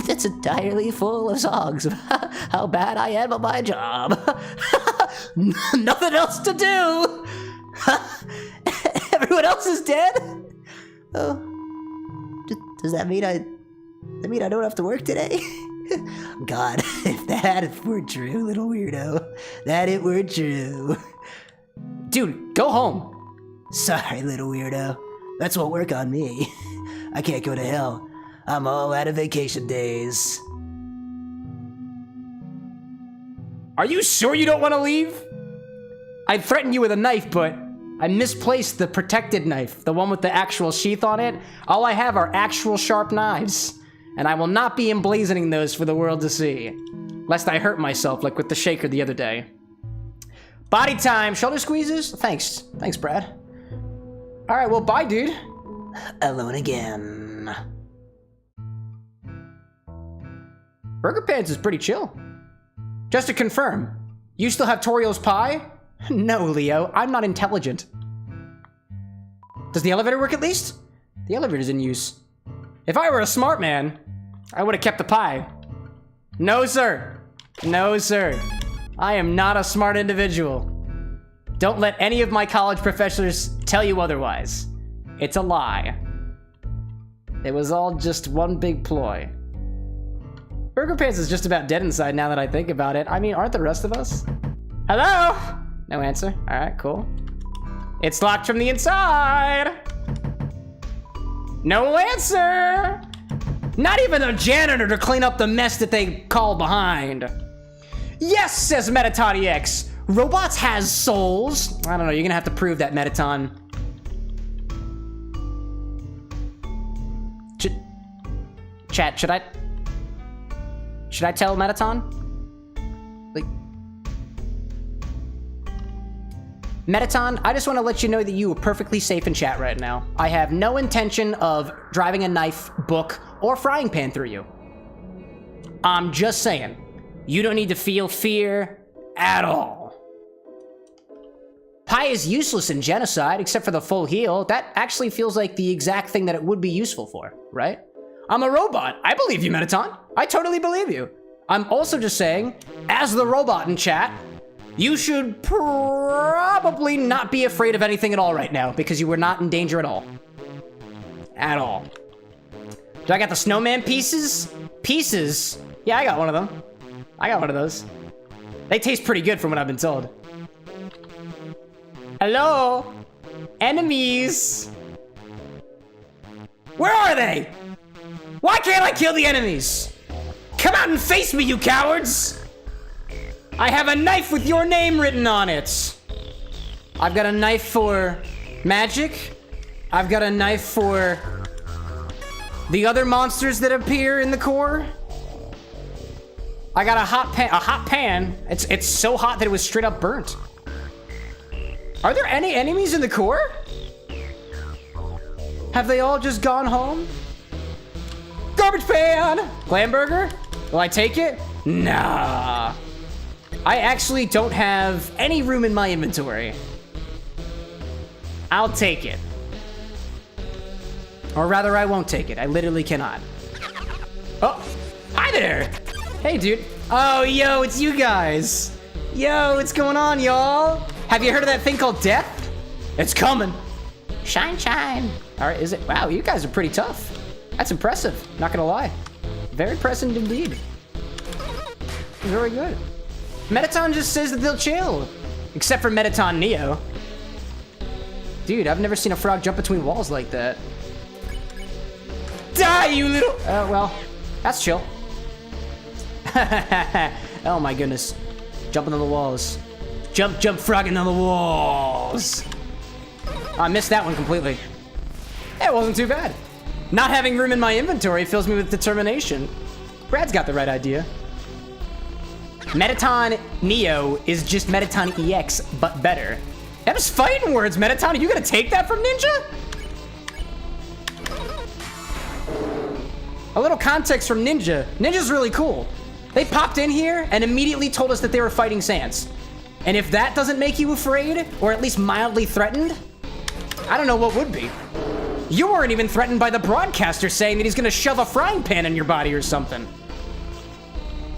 That's entirely full of songs about how bad I am at my job. Nothing else to do! Everyone else is dead? Oh, does that mean I don't have to work today? God, if that were true, little weirdo, that it were true. Dude, go home. Sorry, little weirdo. That's won't work on me. I can't go to hell. I'm all out of vacation days. Are you sure you don't want to leave? I'd threaten you with a knife, but I misplaced the protected knife, the one with the actual sheath on it. All I have are actual sharp knives, and I will not be emblazoning those for the world to see, lest I hurt myself like with the shaker the other day. Body time, shoulder squeezes? Thanks, Brad. All right, well, bye, dude. Alone again. Burger Pants is pretty chill. Just to confirm, you still have Torio's pie? No, Leo, I'm not intelligent. Does the elevator work at least? The elevator's in use. If I were a smart man, I would have kept the pie. No, sir. No, sir. I am not a smart individual. Don't let any of my college professors tell you otherwise. It's a lie. It was all just one big ploy. Burger Pants is just about dead inside now that I think about it. I mean, aren't the rest of us? Hello? No answer. All right, cool. It's locked from the inside. No answer. Not even a janitor to clean up the mess that they call behind. Yes, says Materia X. Robots has souls. I don't know, you're gonna have to prove that, Metaton. Chat, should I tell Metaton? Like, Metaton, I just want to let you know that you are perfectly safe in chat right now. I have no intention of driving a knife, book, or frying pan through you. I'm just saying, you don't need to feel fear at all. Pie is useless in Genocide, except for the full heal. That actually feels like the exact thing that it would be useful for, right? I'm a robot. I believe you, Metaton. I totally believe you. I'm also just saying, as the robot in chat, you should probably not be afraid of anything at all right now, because you are not in danger at all. At all. Do I got the snowman pieces? Pieces? Yeah, I got one of them. I got one of those. They taste pretty good from what I've been told. Hello? Enemies? Where are they? Why can't I kill the enemies? Come out and face me, you cowards! I have a knife with your name written on it. I've got a knife for magic. I've got a knife for the other monsters that appear in the core. I got a hot pan. It's so hot that it was straight up burnt. Are there any enemies in the core? Have they all just gone home? Garbage pan! Glamburger? Will I take it? Nah. I actually don't have any room in my inventory. I'll take it. Or rather, I won't take it. I literally cannot. Oh, hi there! Hey, dude. Oh, yo, it's you guys. Yo, what's going on, y'all? Have you heard of that thing called death? It's coming. Shine, shine. All right, is it? Wow, you guys are pretty tough. That's impressive, not gonna lie. Very impressive indeed. Very good. Metaton just says that they'll chill. Except for Metaton Neo. Dude, I've never seen a frog jump between walls like that. Die, you little... well, that's chill. Oh my goodness. Jumping on the walls. Jump, jump, frogging on the walls. I missed that one completely. It wasn't too bad. Not having room in my inventory fills me with determination. Brad's got the right idea. Metaton Neo is just Metaton EX, but better. That was fighting words, Metaton. Are you gonna take that from Ninja? A little context from Ninja. Ninja's really cool. They popped in here and immediately told us that they were fighting Sans. And if that doesn't make you afraid, or at least mildly threatened, I don't know what would be. You weren't even threatened by the broadcaster saying that he's gonna shove a frying pan in your body or something.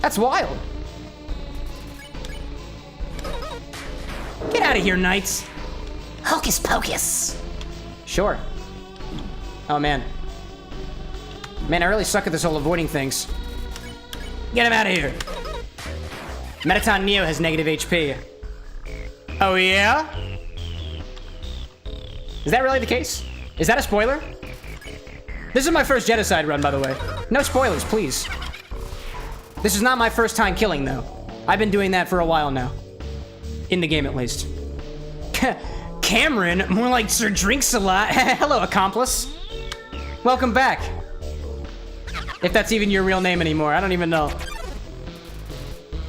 That's wild. Get out of here, Knights. Hocus pocus. Sure. Oh, man. Man, I really suck at this whole avoiding things. Get him out of here. Mettaton Neo has negative HP. Oh, yeah? Is that really the case? Is that a spoiler? This is my first Genocide run, by the way. No spoilers, please. This is not my first time killing, though. I've been doing that for a while now. In the game, at least. Cameron? More like Sir Drinks a Lot. Hello, accomplice. Welcome back. If that's even your real name anymore, I don't even know.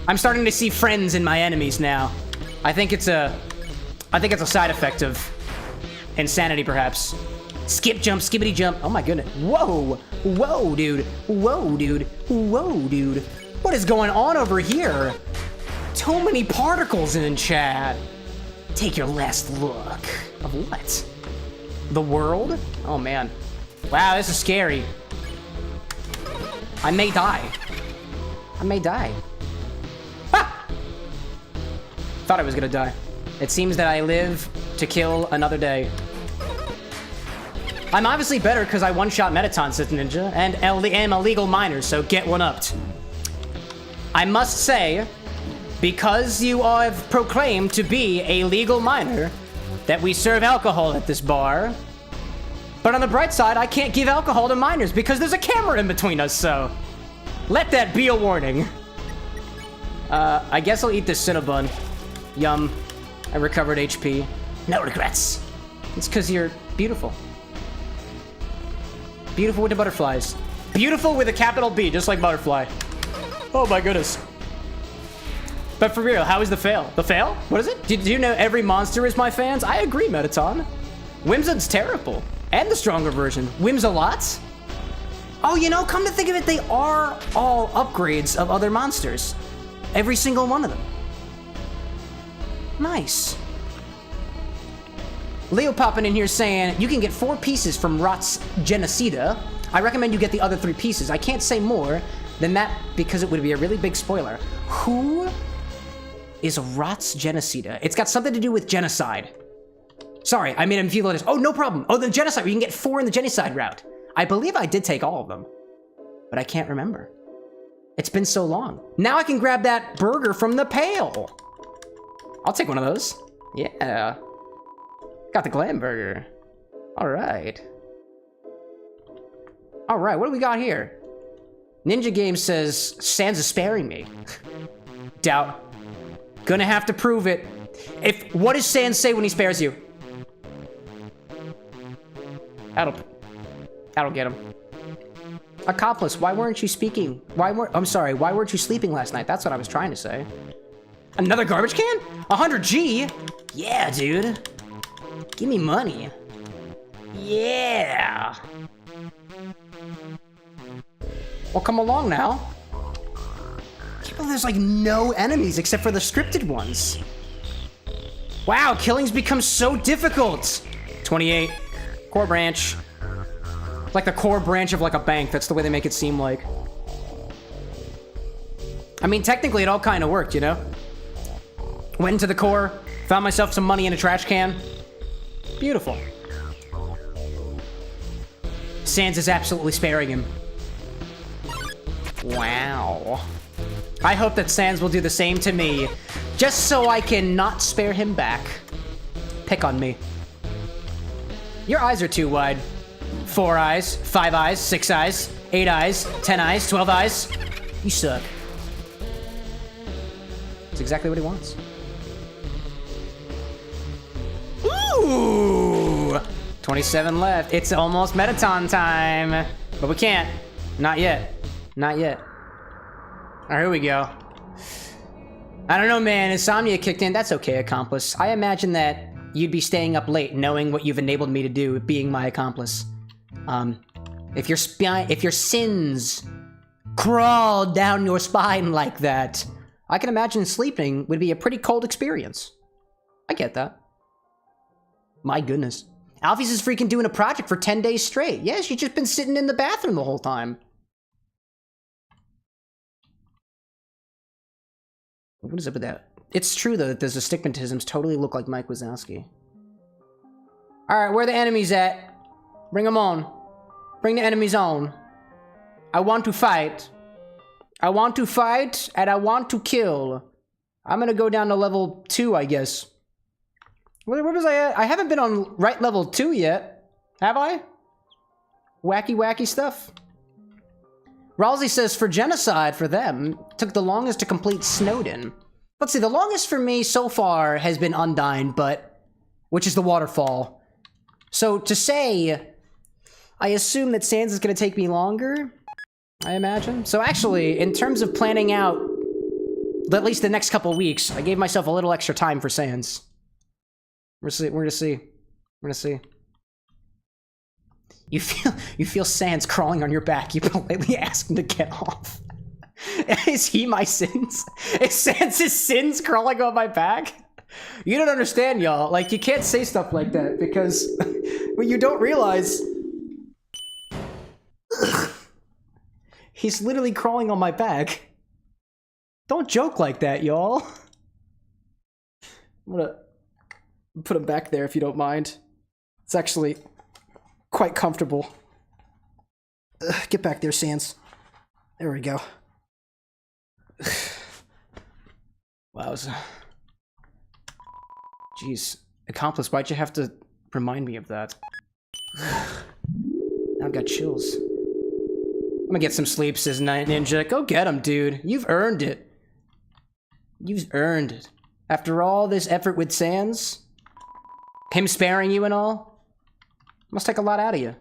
I'm starting to see friends in my enemies now. I think it's a side effect of insanity, perhaps. Skip, jump, skippity jump. Oh my goodness. Whoa. Whoa, dude. Whoa, dude. Whoa, dude. What is going on over here? Too many particles in chat. Take your last look. Of what? The world? Oh man. Wow, this is scary. I may die. I may die. Ah! Thought I was gonna die. It seems that I live to kill another day. I'm obviously better because I one-shot Mettaton, Sith Ninja, and am a legal miner, so get one upped. I must say, because you have proclaimed to be a legal miner, that we serve alcohol at this bar. But on the bright side, I can't give alcohol to minors because there's a camera in between us, so let that be a warning. I guess I'll eat this Cinnabon. Yum. I recovered HP. No regrets. It's because you're beautiful. Beautiful with the butterflies. Beautiful with a capital B, just like butterfly. Oh my goodness. But for real, how is the fail? The fail? What is it? Did you know every monster is my fans? I agree, Mettaton. Whimson's terrible. And the stronger version. Whimsalot? Oh, you know, come to think of it, they are all upgrades of other monsters. Every single one of them. Nice. Leo popping in here saying, you can get 4 pieces from Rot's Genocide. I recommend you get the other 3 pieces. I can't say more than that because it would be a really big spoiler. Who is Rot's Genocide? It's got something to do with genocide. Sorry, I made him feel like this. Oh, no problem. Oh, the genocide. You can get 4 in the genocide route. I believe I did take all of them, but I can't remember. It's been so long. Now I can grab that burger from the pail. I'll take one of those. Yeah. Got the glam burger. All right. All right, what do we got here? Ninja Game says, Sans is sparing me. Doubt. Gonna have to prove it. What does Sans say when he spares you? That'll get him. Accomplice, why weren't you speaking? Why weren't you sleeping last night? That's what I was trying to say. Another garbage can? 100G? Yeah, dude. Give me money. Yeah. Well, come along now. I can't believe there's like no enemies except for the scripted ones. Wow, killing's become so difficult. 28. Core branch. Like the core branch of like a bank. That's the way they make it seem like. I mean, technically it all kind of worked, you know? Went into the core, found myself some money in a trash can. Beautiful. Sans is absolutely sparing him. Wow. I hope that Sans will do the same to me, just so I can not spare him back. Pick on me. Your eyes are too wide. 4 eyes, 5 eyes, 6 eyes, 8 eyes, 10 eyes, 12 eyes. You suck. That's exactly what he wants. Ooh! 27 left. It's almost Mettaton time. But we can't. Not yet. Not yet. Alright, here we go. I don't know, man. Insomnia kicked in. That's okay, accomplice. I imagine that you'd be staying up late knowing what you've enabled me to do, being my accomplice. If your sins crawl down your spine like that, I can imagine sleeping would be a pretty cold experience. I get that. My goodness. Alfie's is freaking doing a project for 10 days straight. Yeah, she's just been sitting in the bathroom the whole time. What is up with that? It's true, though, that those astigmatisms totally look like Mike Wazowski. Alright, where are the enemies at? Bring them on. Bring the enemies on. I want to fight. I want to fight, and I want to kill. I'm gonna go down to level 2, I guess. Where was I at? I haven't been on right level 2 yet. Have I? Wacky stuff. Ralsei says, for Genocide, for them, took the longest to complete Snowden. Let's see, the longest for me so far has been Undyne, which is the waterfall. So to say, I assume that Sans is going to take me longer, I imagine. So actually, in terms of planning out at least the next couple of weeks, I gave myself a little extra time for Sans. We're gonna see. You feel Sans crawling on your back. You politely ask him to get off. Is he my sins? Is Sans' sins crawling on my back? You don't understand, y'all. Like, you can't say stuff like that because what you don't realize... He's literally crawling on my back. Don't joke like that, y'all. I'm gonna put him back there if you don't mind. It's actually quite comfortable. Get back there, Sans. There we go. Wowza. Jeez. Accomplice, why'd you have to remind me of that? Now I've got chills. I'm gonna get some sleep, says Ninja. Go get him, dude. You've earned it. You've earned it. After all this effort with Sans, him sparing you and all, must take a lot out of you.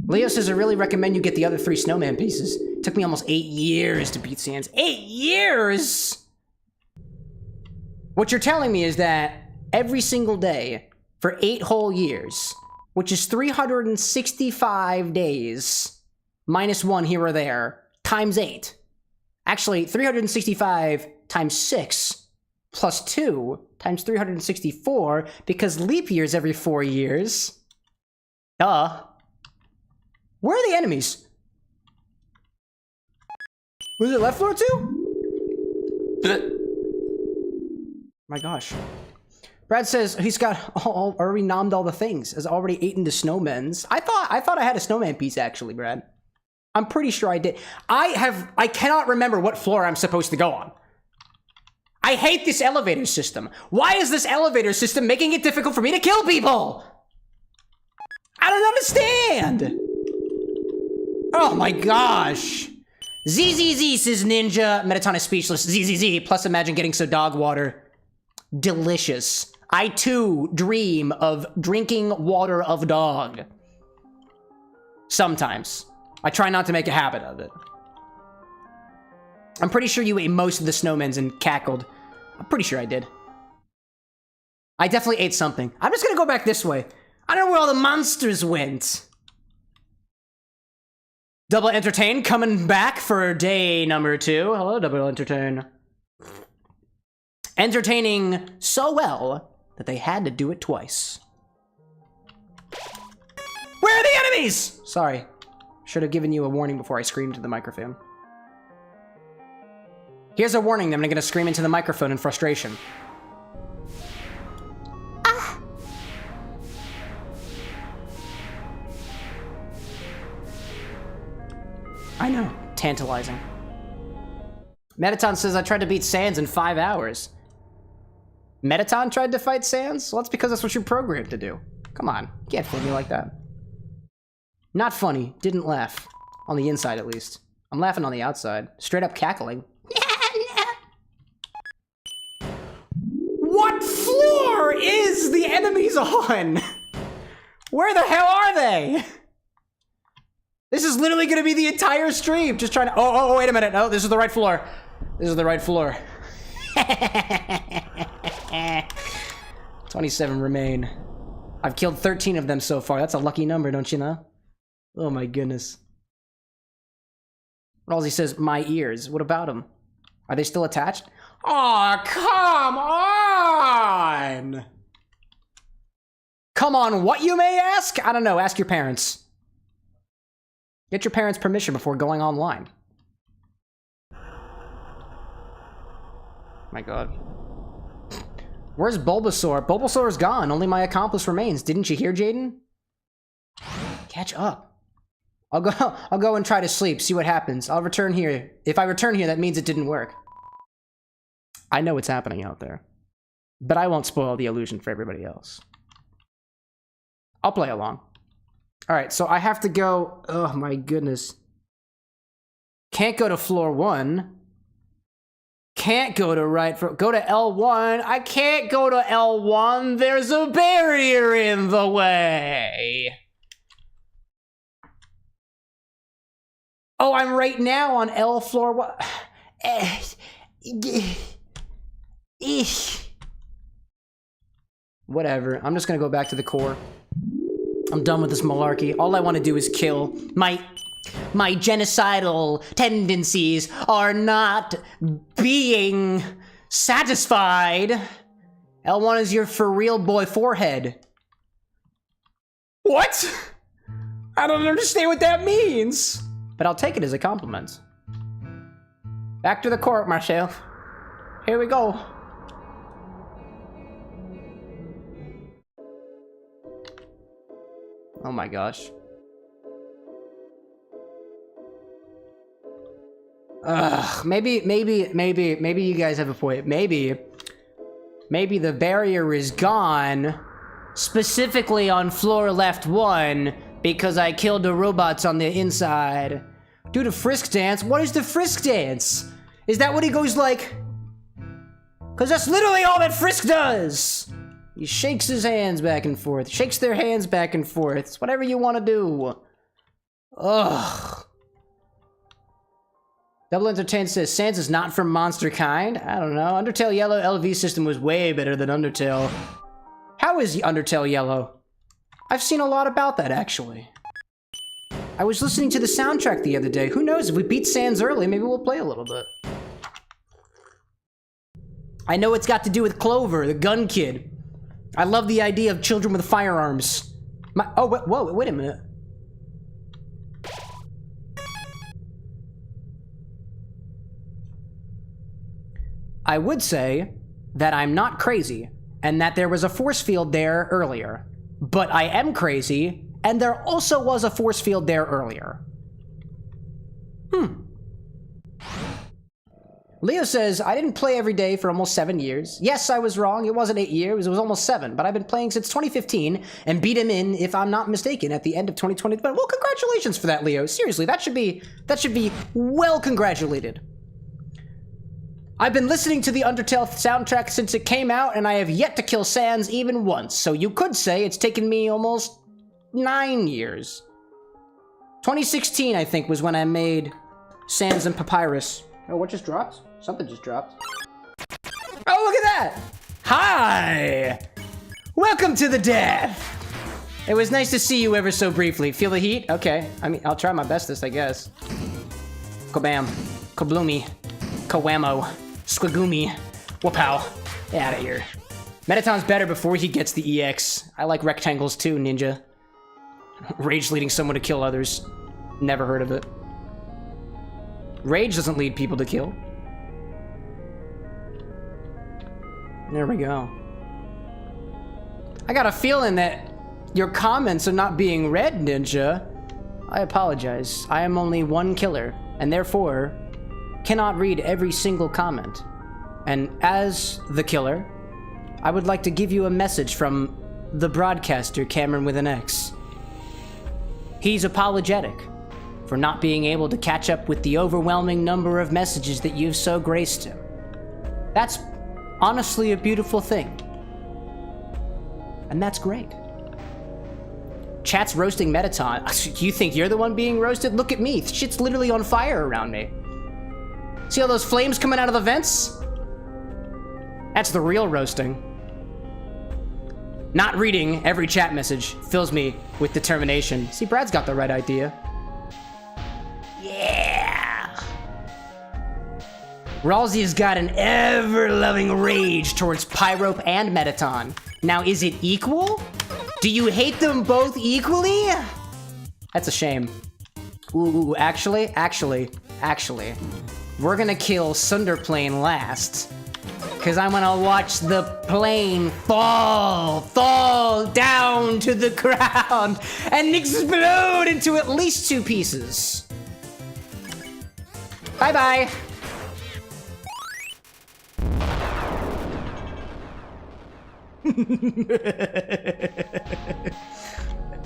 Leo says, I really recommend you get the other 3 snowman pieces. It took me almost 8 years to beat Sans. 8 years?! What you're telling me is that every single day for 8 whole years, which is 365 days, minus 1 here or there, times 8. Actually, 365 times 6 plus 2 times 364, because leap year's every 4 years. Duh. Where are the enemies? Was it left floor too? My gosh. Brad says he's got already nommed all the things, has already eaten the snowmen's. I thought I had a snowman piece actually, Brad. I'm pretty sure I did. I cannot remember what floor I'm supposed to go on. I hate this elevator system. Why is this elevator system making it difficult for me to kill people? I don't understand. Oh my gosh. ZZZ says Ninja. Metaton is speechless. ZZZ, plus imagine getting so dog water. Delicious. I too dream of drinking water of dog. Sometimes. I try not to make a habit of it. I'm pretty sure you ate most of the snowmen's and cackled. I'm pretty sure I did. I definitely ate something. I'm just gonna go back this way. I don't know where all the monsters went. Double Entertain coming back for day number 2. Hello, Double Entertain. Entertaining so well that they had to do it twice. Where are the enemies? Sorry. Should have given you a warning before I screamed to the microphone. Here's a warning that I'm gonna scream into the microphone in frustration. Ah! I know. Tantalizing. Metaton says I tried to beat Sans in 5 hours. Metaton tried to fight Sans? Well, that's because that's what you're programmed to do. Come on. You can't fool me like that. Not funny. Didn't laugh. On the inside, at least. I'm laughing on the outside. Straight up cackling. What floor is the enemies on? Where the hell are they? This is literally gonna be the entire stream. Just trying to... Oh, wait a minute. No, this is the right floor. This is the right floor. 27 remain. I've killed 13 of them so far. That's a lucky number, don't you know? Oh my goodness. Ralsei says, my ears. What about them? Are they still attached? Aw, come on! Come on, what you may ask? I don't know, ask your parents. Get your parents' permission before going online. My god. Where's Bulbasaur? Bulbasaur's gone. Only my accomplice remains. Didn't you hear, Jaden? Catch up. I'll go and try to sleep, see what happens. I'll return here. If I return here, that means it didn't work. I know what's happening out there. But I won't spoil the illusion for everybody else. I'll play along. Alright, so I have to go... Oh my goodness. Can't go to floor 1. Can't go to go to L1. I can't go to L1. There's a barrier in the way. Oh, I'm right now on L floor 1. Whatever. I'm just gonna go back to the core. I'm done with this malarkey. All I want to do is kill. My genocidal tendencies are not being satisfied. L1 is your for real boy forehead. What? I don't understand what that means. But I'll take it as a compliment. Back to the court, Marcel. Here we go. Oh my gosh. Ugh, maybe you guys have a point. Maybe the barrier is gone, specifically on floor left 1, because I killed the robots on the inside. Do the frisk dance? What is the frisk dance? Is that what he goes like? Because that's literally all that Frisk does! He shakes his hands back and forth, shakes their hands back and forth. It's whatever you want to do. Ugh. Double Entertain says, Sans is not from Monster Kind. I don't know. Undertale Yellow LV system was way better than Undertale. How is Undertale Yellow? I've seen a lot about that, actually. I was listening to the soundtrack the other day. Who knows, if we beat Sans early, maybe we'll play a little bit. I know it's got to do with Clover, the gun kid. I love the idea of children with firearms. Whoa, wait a minute. I would say that I'm not crazy, and that there was a force field there earlier. But I am crazy, and there also was a force field there earlier. Leo says, I didn't play every day for almost 7 years. Yes, I was wrong. It wasn't 8 years. It was almost 7. But I've been playing since 2015 and beat him in, if I'm not mistaken, at the end of 2020. But well, congratulations for that, Leo. Seriously, that should be well congratulated. I've been listening to the Undertale soundtrack since it came out, and I have yet to kill Sans even once. So you could say it's taken me almost 9 years. 2016, I think, was when I made Sans and Papyrus. Oh, what just dropped? Something just dropped. Oh, look at that! Hi! Welcome to the death! It was nice to see you ever so briefly. Feel the heat? Okay. I mean, I'll try my bestest, I guess. Kabam. Kabloomy. Kawamo. Squigoomy. Wapow. Get out of here. Metaton's better before he gets the EX. I like rectangles too, ninja. Rage leading someone to kill others. Never heard of it. Rage doesn't lead people to kill. There we go. I got a feeling that your comments are not being read, Ninja. I apologize. I am only one killer, and therefore cannot read every single comment. And as the killer, I would like to give you a message from the broadcaster, CameroxnWithAnX. He's apologetic for not being able to catch up with the overwhelming number of messages that you've so graced him. That's honestly a beautiful thing. And that's great. Chat's roasting Metaton. You think you're the one being roasted? Look at me. Shit's literally on fire around me. See all those flames coming out of the vents? That's the real roasting. Not reading every chat message fills me with determination. See, Brad's got the right idea. Yeah! Ralsei's got an ever-loving rage towards Pyrope and Metaton. Now, is it equal? Do you hate them both equally? That's a shame. Ooh, actually, we're gonna kill Sunderplane last. Because I want to watch the plane fall down to the ground and explode into at least 2 pieces. Bye-bye.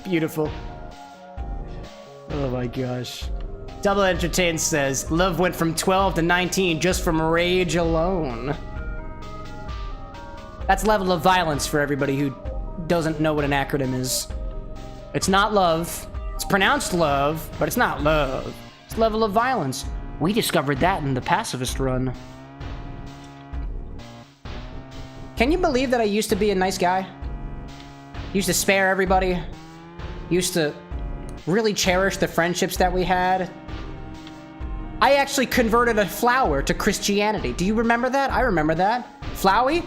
Beautiful. Oh my gosh. Double Entertain says, love went from 12 to 19 just from rage alone. That's level of violence for everybody who doesn't know what an acronym is. It's not love. It's pronounced love, but it's not love. It's level of violence. We discovered that in the pacifist run. Can you believe that I used to be a nice guy? Used to spare everybody. Used to really cherish the friendships that we had. I actually converted a flower to Christianity. Do you remember that? I remember that. Flowey?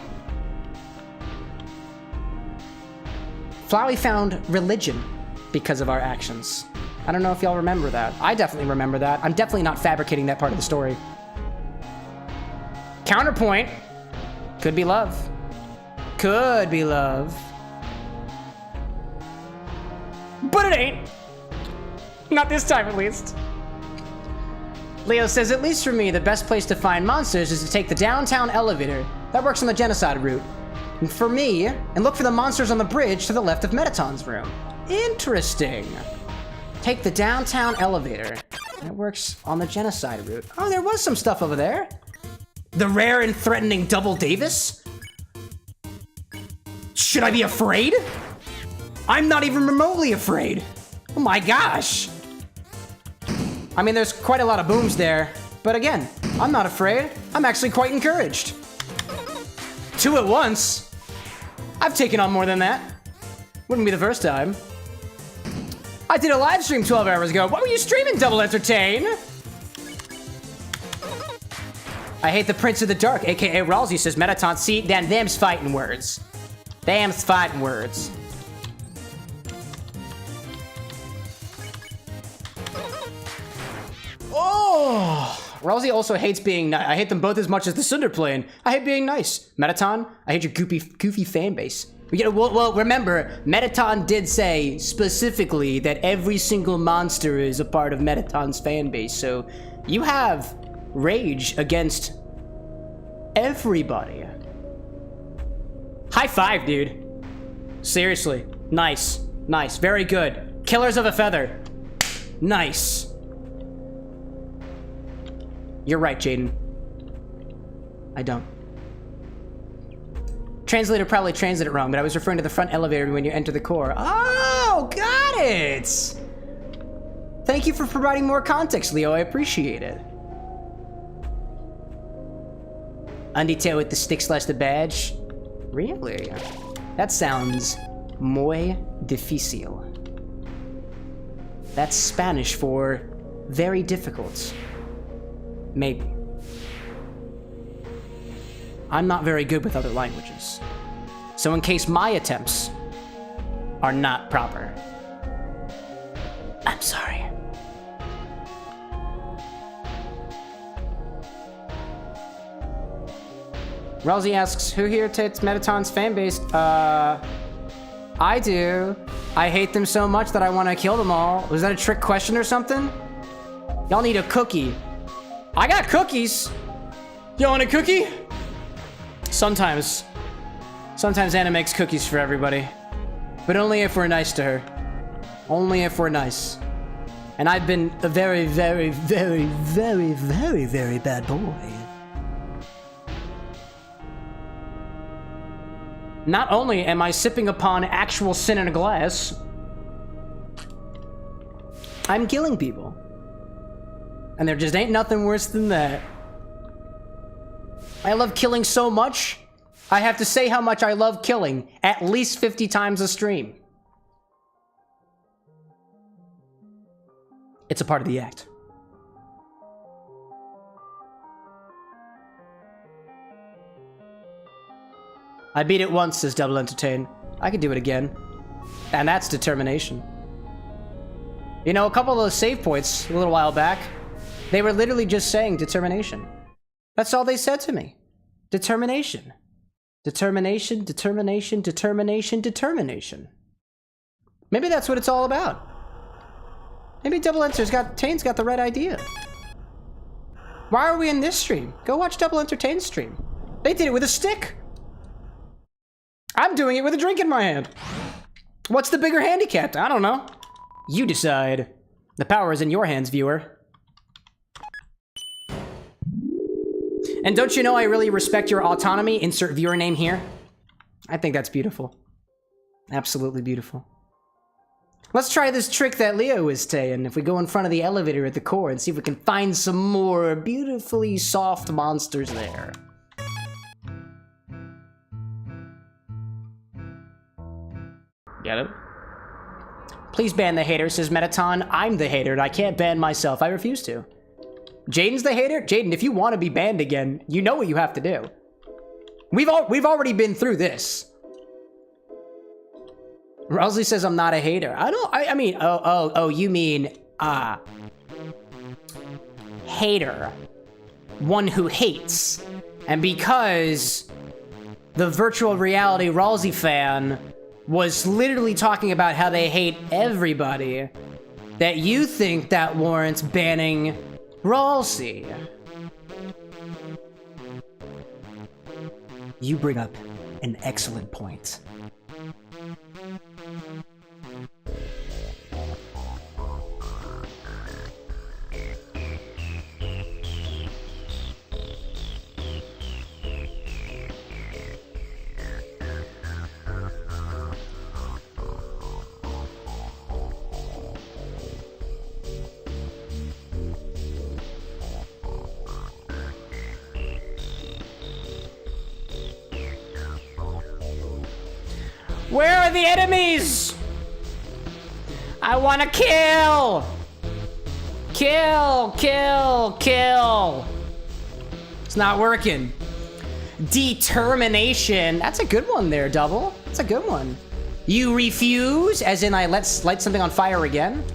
Flowey found religion because of our actions. I don't know if y'all remember that. I definitely remember that. I'm definitely not fabricating that part of the story. Counterpoint. Could be love. Could be love. But it ain't. Not this time, at least. Leo says, at least for me, the best place to find monsters is to take the downtown elevator. That works on the Genocide route. And for me, and look for the monsters on the bridge to the left of Metaton's room. Interesting. Take the downtown elevator. That works on the Genocide route. Oh, there was some stuff over there. The rare and threatening Double Davis? Should I be afraid? I'm not even remotely afraid. Oh my gosh. I mean, there's quite a lot of booms there, but again, I'm not afraid. I'm actually quite encouraged. 2 at once? I've taken on more than that. Wouldn't be the first time. I did a live stream 12 hours ago. What were you streaming, Double Entertain? I hate the Prince of the Dark, aka Ralsei says, Metaton, see, then them's fighting words. Them's fighting words. Oh! Ralsei also hates being nice. I hate them both as much as the Cinder plane. I hate being nice. Metaton, I hate your goofy fan base. Well, remember, Metaton did say specifically that every single monster is a part of Metaton's fan base, so you have rage against everybody. High five, dude. Seriously. Nice. Nice. Very good. Killers of a Feather. Nice. You're right, Jaden. I don't. Translator probably translated it wrong, but I was referring to the front elevator when you enter the core. Oh, got it! Thank you for providing more context, Leo. I appreciate it. Undertale with the stick/the badge? Really? That sounds muy difícil. That's Spanish for very difficult. Maybe. I'm not very good with other languages. So in case my attempts are not proper, I'm sorry. Ralsei asks, who here takes Metaton's fanbase? I do. I hate them so much that I want to kill them all. Was that a trick question or something? Y'all need a cookie. I got cookies. You want a cookie? Sometimes Anna makes cookies for everybody. But only if we're nice to her. Only if we're nice. And I've been a very, very, very, very, very, very bad boy. Not only am I sipping upon actual sin in a glass, I'm killing people. And there just ain't nothing worse than that. I love killing so much, I have to say how much I love killing at least 50 times a stream. It's a part of the act. I beat it once, says Double Entertain. I could do it again. And that's determination. You know, a couple of those save points a little while back, they were literally just saying determination. That's all they said to me. Determination. Determination, determination, determination, determination. Maybe that's what it's all about. Maybe Tane's got the right idea. Why are we in this stream? Go watch Double Entertain's stream. They did it with a stick. I'm doing it with a drink in my hand. What's the bigger handicap? I don't know. You decide. The power is in your hands, viewer. And don't you know I really respect your autonomy? Insert viewer name here. I think that's beautiful. Absolutely beautiful. Let's try this trick that Leo was saying. If we go in front of the elevator at the core and see if we can find some more beautifully soft monsters there. Get it? Please ban the hater, says Metaton. I'm the hater and I can't ban myself. I refuse to. Jaden's the hater? Jaden, if you want to be banned again, you know what you have to do. We've already been through this. Rosalie says I'm not a hater. I mean, you mean, hater. One who hates. And because the virtual reality Rosalie fan was literally talking about how they hate everybody, that you think that warrants banning Rosalie. You bring up an excellent point. Where are the enemies? I want to kill! Kill, kill, kill. It's not working. Determination. That's a good one there, Double. That's a good one. You refuse, as in let's light something on fire again.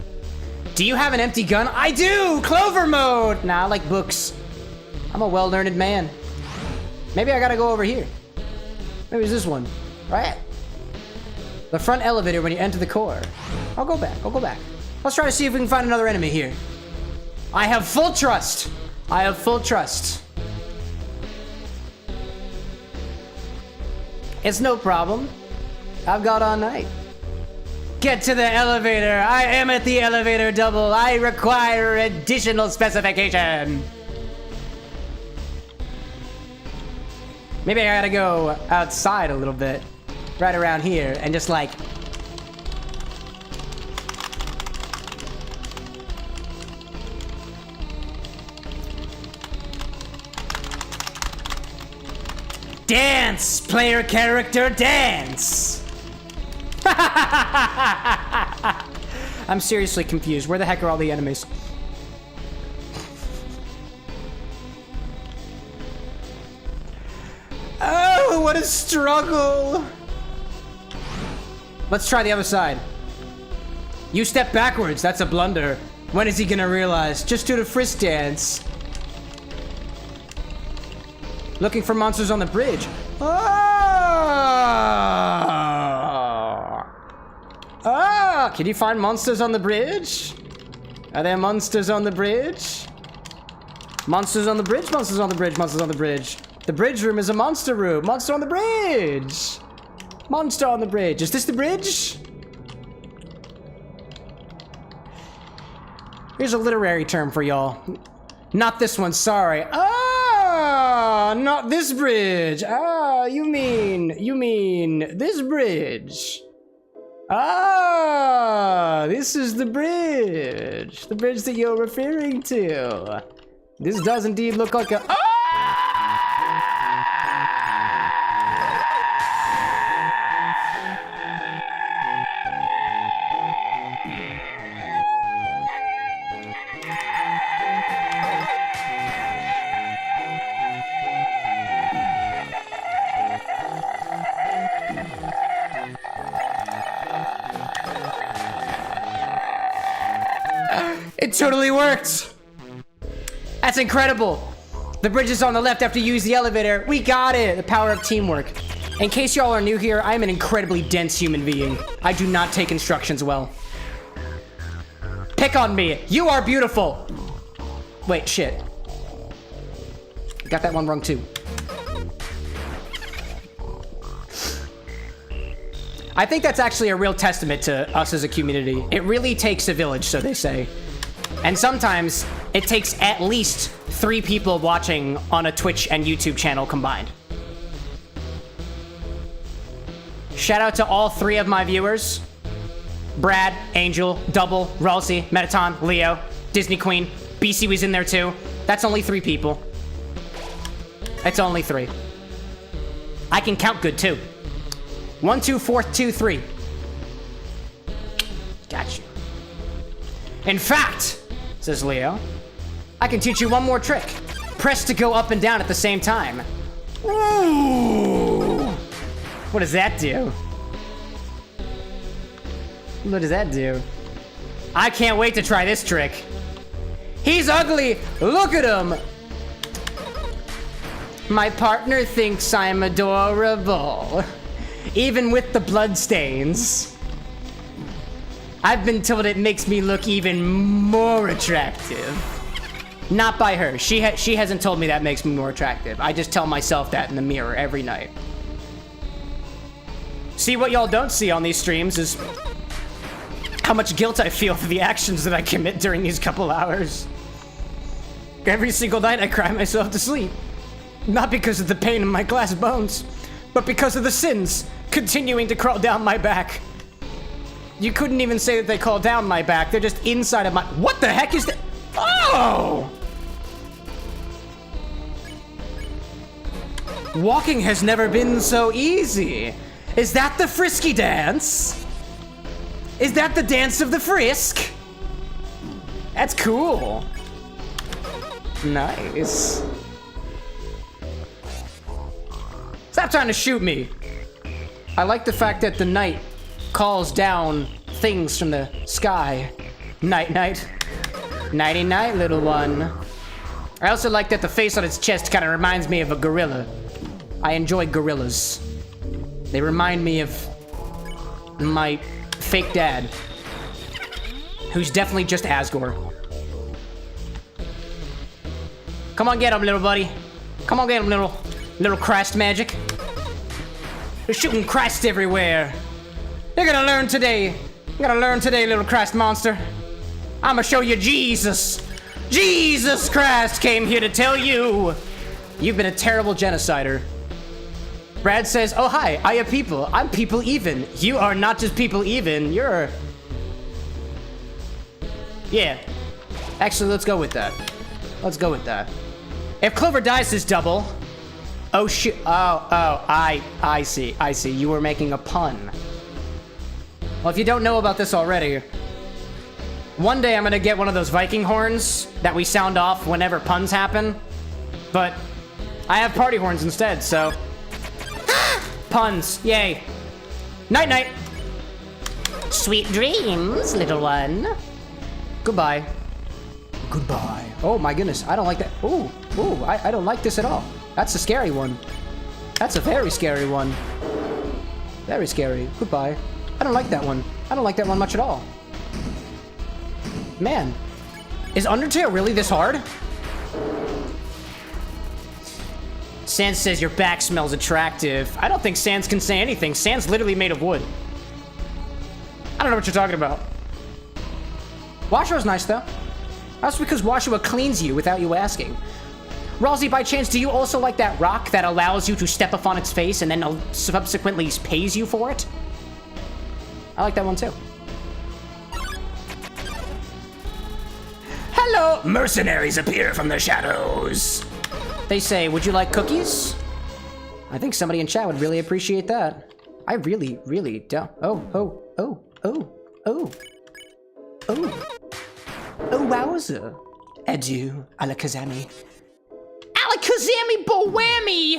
Do you have an empty gun? I do! Clover mode! Nah, I like books. I'm a well-learned man. Maybe I gotta go over here. Maybe it's this one, right? The front elevator when you enter the core. I'll go back. Let's try to see if we can find another enemy here. I have full trust. I have full trust. It's no problem. I've got all night. Get to the elevator. I am at the elevator, Double. I require additional specification. Maybe I gotta go outside a little bit. Right around here, and just like... Dance, player character, dance! I'm seriously confused. Where the heck are all the enemies? Oh, what a struggle! Let's try the other side. You step backwards, that's a blunder. When is he gonna realize? Just do the frisk dance. Looking for monsters on the bridge. Can you find monsters on the bridge? Are there monsters on the bridge? Monsters on the bridge, monsters on the bridge, monsters on the bridge. The bridge room is a monster room. Monster on the bridge. Monster on the bridge. Is this the bridge? Here's a literary term for y'all. Not this one, sorry. Not this bridge. You mean this bridge. This is the bridge. The bridge that you're referring to. This does indeed look like a... It totally worked. That's incredible. The bridge is on the left after you use the elevator. We got it. The power of teamwork. In case y'all are new here, I am an incredibly dense human being. I do not take instructions well. Pick on me. You are beautiful. Wait, shit. Got that one wrong too. I think that's actually a real testament to us as a community. It really takes a village, so they say. And sometimes it takes at least 3 people watching on a Twitch and YouTube channel combined. Shout out to all 3 of my viewers. Brad, Angel, Double, Ralsei, Metaton, Leo, Disney Queen. BC was in there too. That's only 3 people. It's only 3. I can count good too. 1, 2, 4, 2, 3. Got you. In fact, says Leo, I can teach you one more trick. Press to go up and down at the same time. Ooh. What does that do? What does that do? I can't wait to try this trick. He's ugly. Look at him. My partner thinks I'm adorable. Even with the bloodstains. I've been told it makes me look even more attractive. Not by her. She hasn't told me that makes me more attractive. I just tell myself that in the mirror every night. See, what y'all don't see on these streams is how much guilt I feel for the actions that I commit during these couple hours. Every single night I cry myself to sleep. Not because of the pain in my glass bones, but because of the sins continuing to crawl down my back. You couldn't even say that they crawl down my back. They're just inside of my... What the heck is that? Oh! Walking has never been so easy. Is that the frisky dance? Is that the dance of the frisk? That's cool. Nice. Stop trying to shoot me. I like the fact that the night calls down things from the sky. Night, night. Nighty night, little one. I also like that the face on its chest kind of reminds me of a gorilla. I enjoy gorillas. They remind me of my fake dad, who's definitely just Asgore. Come on, get him, little buddy. Come on, get him, little Christ magic. They're shooting Christ everywhere. You're gonna learn today. You're gonna learn today, little Christ monster. I'm gonna show you Jesus. Jesus Christ came here to tell you you've been a terrible genocider. Brad says, oh hi, I am people. I'm people even. You are not just people even, you're... Yeah. Actually, let's go with that. Let's go with that. If Clover dies this double... Oh shit, I see. You were making a pun. Well, if you don't know about this already, one day I'm gonna get one of those Viking horns that we sound off whenever puns happen, but I have party horns instead, so... Puns, yay. Night night. Sweet dreams, little one. Goodbye. Goodbye. Oh my goodness, I don't like that. Ooh, I don't like this at all. That's a scary one. That's a very scary one. Very scary. Goodbye. I don't like that one. I don't like that one much at all. Man, is Undertale really this hard? Sans says your back smells attractive. I don't think Sans can say anything. Sans literally made of wood. I don't know what you're talking about. Washua's nice though. That's because Washua cleans you without you asking. Ralsei, by chance, do you also like that rock that allows you to step upon its face and then subsequently pays you for it? I like that one too. Hello! Mercenaries appear from the shadows. They say, would you like cookies? I think somebody in chat would really appreciate that. I really, really don't. Oh, wowza. Adieu, alakazami. Alakazami Bowammy!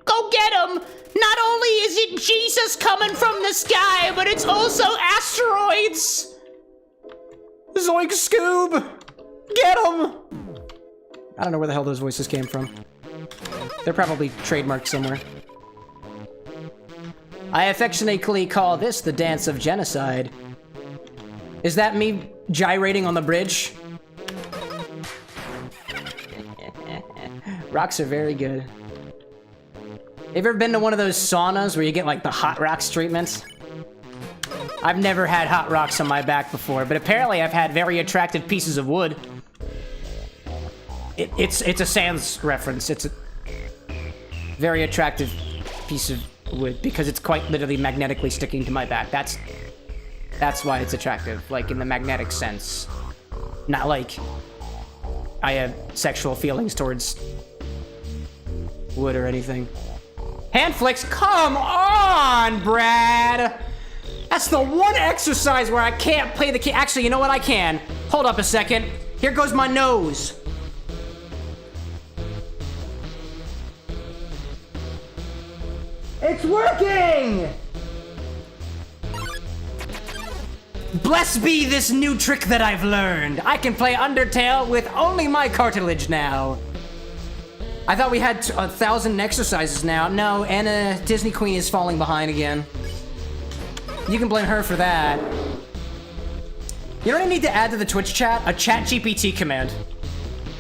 Go get him! Not only is it Jesus coming from the sky, but it's also asteroids! Zoink Scoob! Get him! I don't know where the hell those voices came from. They're probably trademarked somewhere. I affectionately call this the dance of genocide. Is that me gyrating on the bridge? Rocks are very good. Have you ever been to one of those saunas where you get like the hot rocks treatments? I've never had hot rocks on my back before, but apparently I've had very attractive pieces of wood. It's a Sans reference. It's a very attractive piece of wood because it's quite literally magnetically sticking to my back. That's why it's attractive, like in the magnetic sense. Not like I have sexual feelings towards wood or anything. Hand flicks? Come on, Brad! That's the one exercise where I can't play the key. Actually, you know what? I can. Hold up a second. Here goes my nose. It's working! Blessed be this new trick that I've learned. I can play Undertale with only my cartilage now. I thought we had 1,000 exercises now. No, Anna Disney Queen is falling behind again. You can blame her for that. You know what I need to add to the Twitch chat? A ChatGPT command.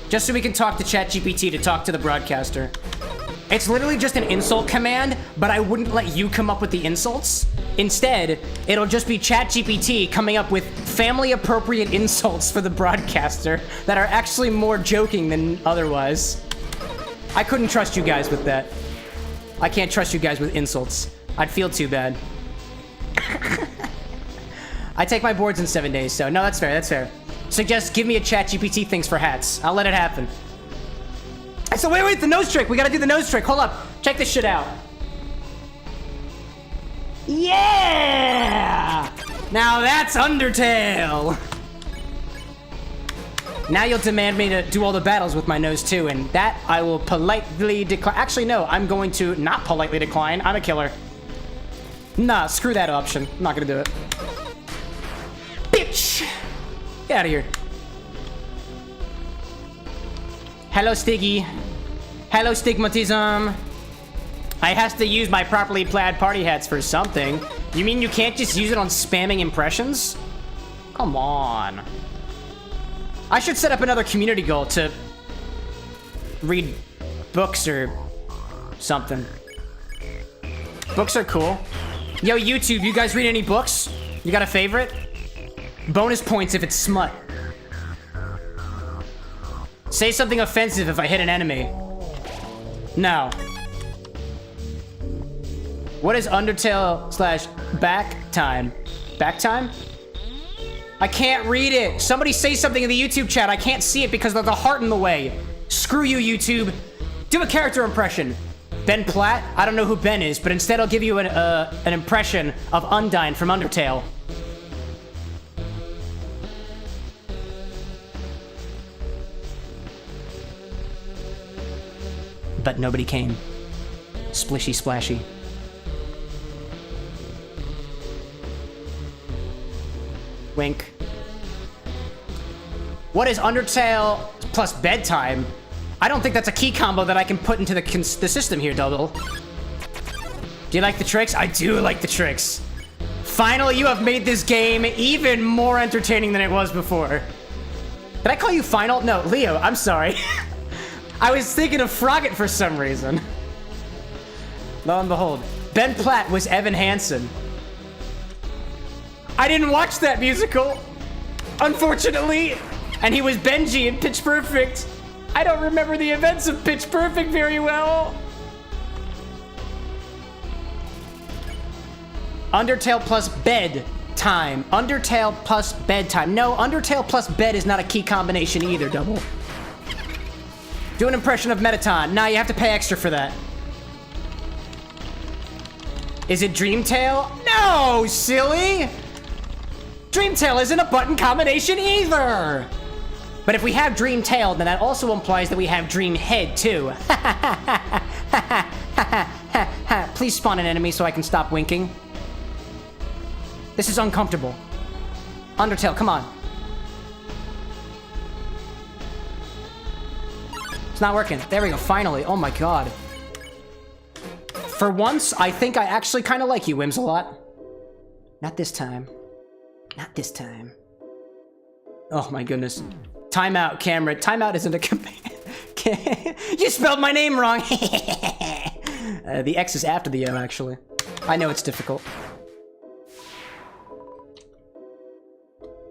Just so we can talk to ChatGPT to talk to the broadcaster. It's literally just an insult command, but I wouldn't let you come up with the insults. Instead, it'll just be ChatGPT coming up with family-appropriate insults for the broadcaster that are actually more joking than otherwise. I couldn't trust you guys with that. I can't trust you guys with insults. I'd feel too bad. I take my boards in 7 days, so no, that's fair, that's fair. Suggest give me a ChatGPT things for hats. I'll let it happen. So wait, the nose trick. We gotta do the nose trick. Hold up. Check this shit out. Yeah! Now that's Undertale. Now you'll demand me to do all the battles with my nose too, and that I will politely decline. Actually, no, I'm going to not politely decline. I'm a killer. Nah, screw that option. I'm not gonna do it. Bitch! Get out of here. Hello, Stiggy. Hello, Stigmatism. I has to use my properly plaid party hats for something. You mean you can't just use it on spamming impressions? Come on. I should set up another community goal to read books or something. Books are cool. Yo, YouTube, you guys read any books? You got a favorite? Bonus points if it's smut. Say something offensive if I hit an enemy. No. What is Undertale / back time? Back time? I can't read it. Somebody say something in the YouTube chat. I can't see it because there's a heart in the way. Screw you, YouTube. Do a character impression. Ben Platt? I don't know who Ben is, but instead I'll give you an impression of Undyne from Undertale. But nobody came. Splishy splashy. Wink. What is Undertale plus bedtime? I don't think that's a key combo that I can put into the system here, Double. Do you like the tricks? I do like the tricks. Finally, you have made this game even more entertaining than it was before. Did I call you Final? No, Leo, I'm sorry. I was thinking of Frogget for some reason. Lo and behold, Ben Platt was Evan Hansen. I didn't watch that musical, unfortunately. And he was Benji in Pitch Perfect. I don't remember the events of Pitch Perfect very well. Undertale plus bed time. Undertale plus bedtime. No, Undertale plus bed is not a key combination either, Double. Do an impression of Metaton. Nah, you have to pay extra for that. Is it Dreamtale? No, silly! Dreamtale isn't a button combination either! But if we have Dreamtale, then that also implies that we have Dreamhead too. Please spawn an enemy so I can stop winking. This is uncomfortable. Undertale, come on. It's not working. There we go, finally. Oh my god. For once, I think I actually kind of like you, Wims, a lot. Not this time. Not this time. Oh my goodness. Timeout, camera. Timeout isn't a command. You spelled my name wrong. The X is after the M, actually. I know it's difficult.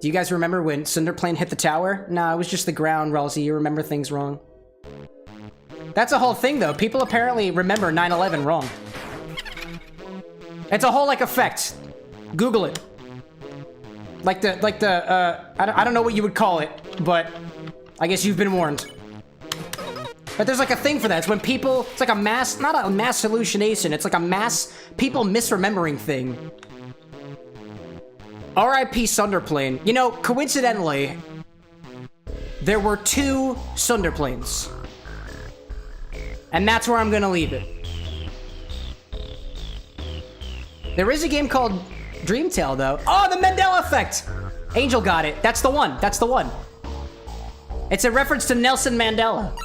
Do you guys remember when Cinderplane hit the tower? Nah, it was just the ground, Ralsei. You remember things wrong. That's a whole thing, though. People apparently remember 9/11 wrong. It's a whole, like, effect. Google it. I don't know what you would call it, but I guess you've been warned. But there's like a thing for that. It's when people, it's like a mass, not a mass hallucination. It's like a mass people misremembering thing. R.I.P. Sunderplane. You know, coincidentally, there were 2 Sunderplanes. And that's where I'm gonna leave it. There is a game called Dreamtale, though. Oh, the Mandela Effect! Angel got it. That's the one. That's the one. It's a reference to Nelson Mandela.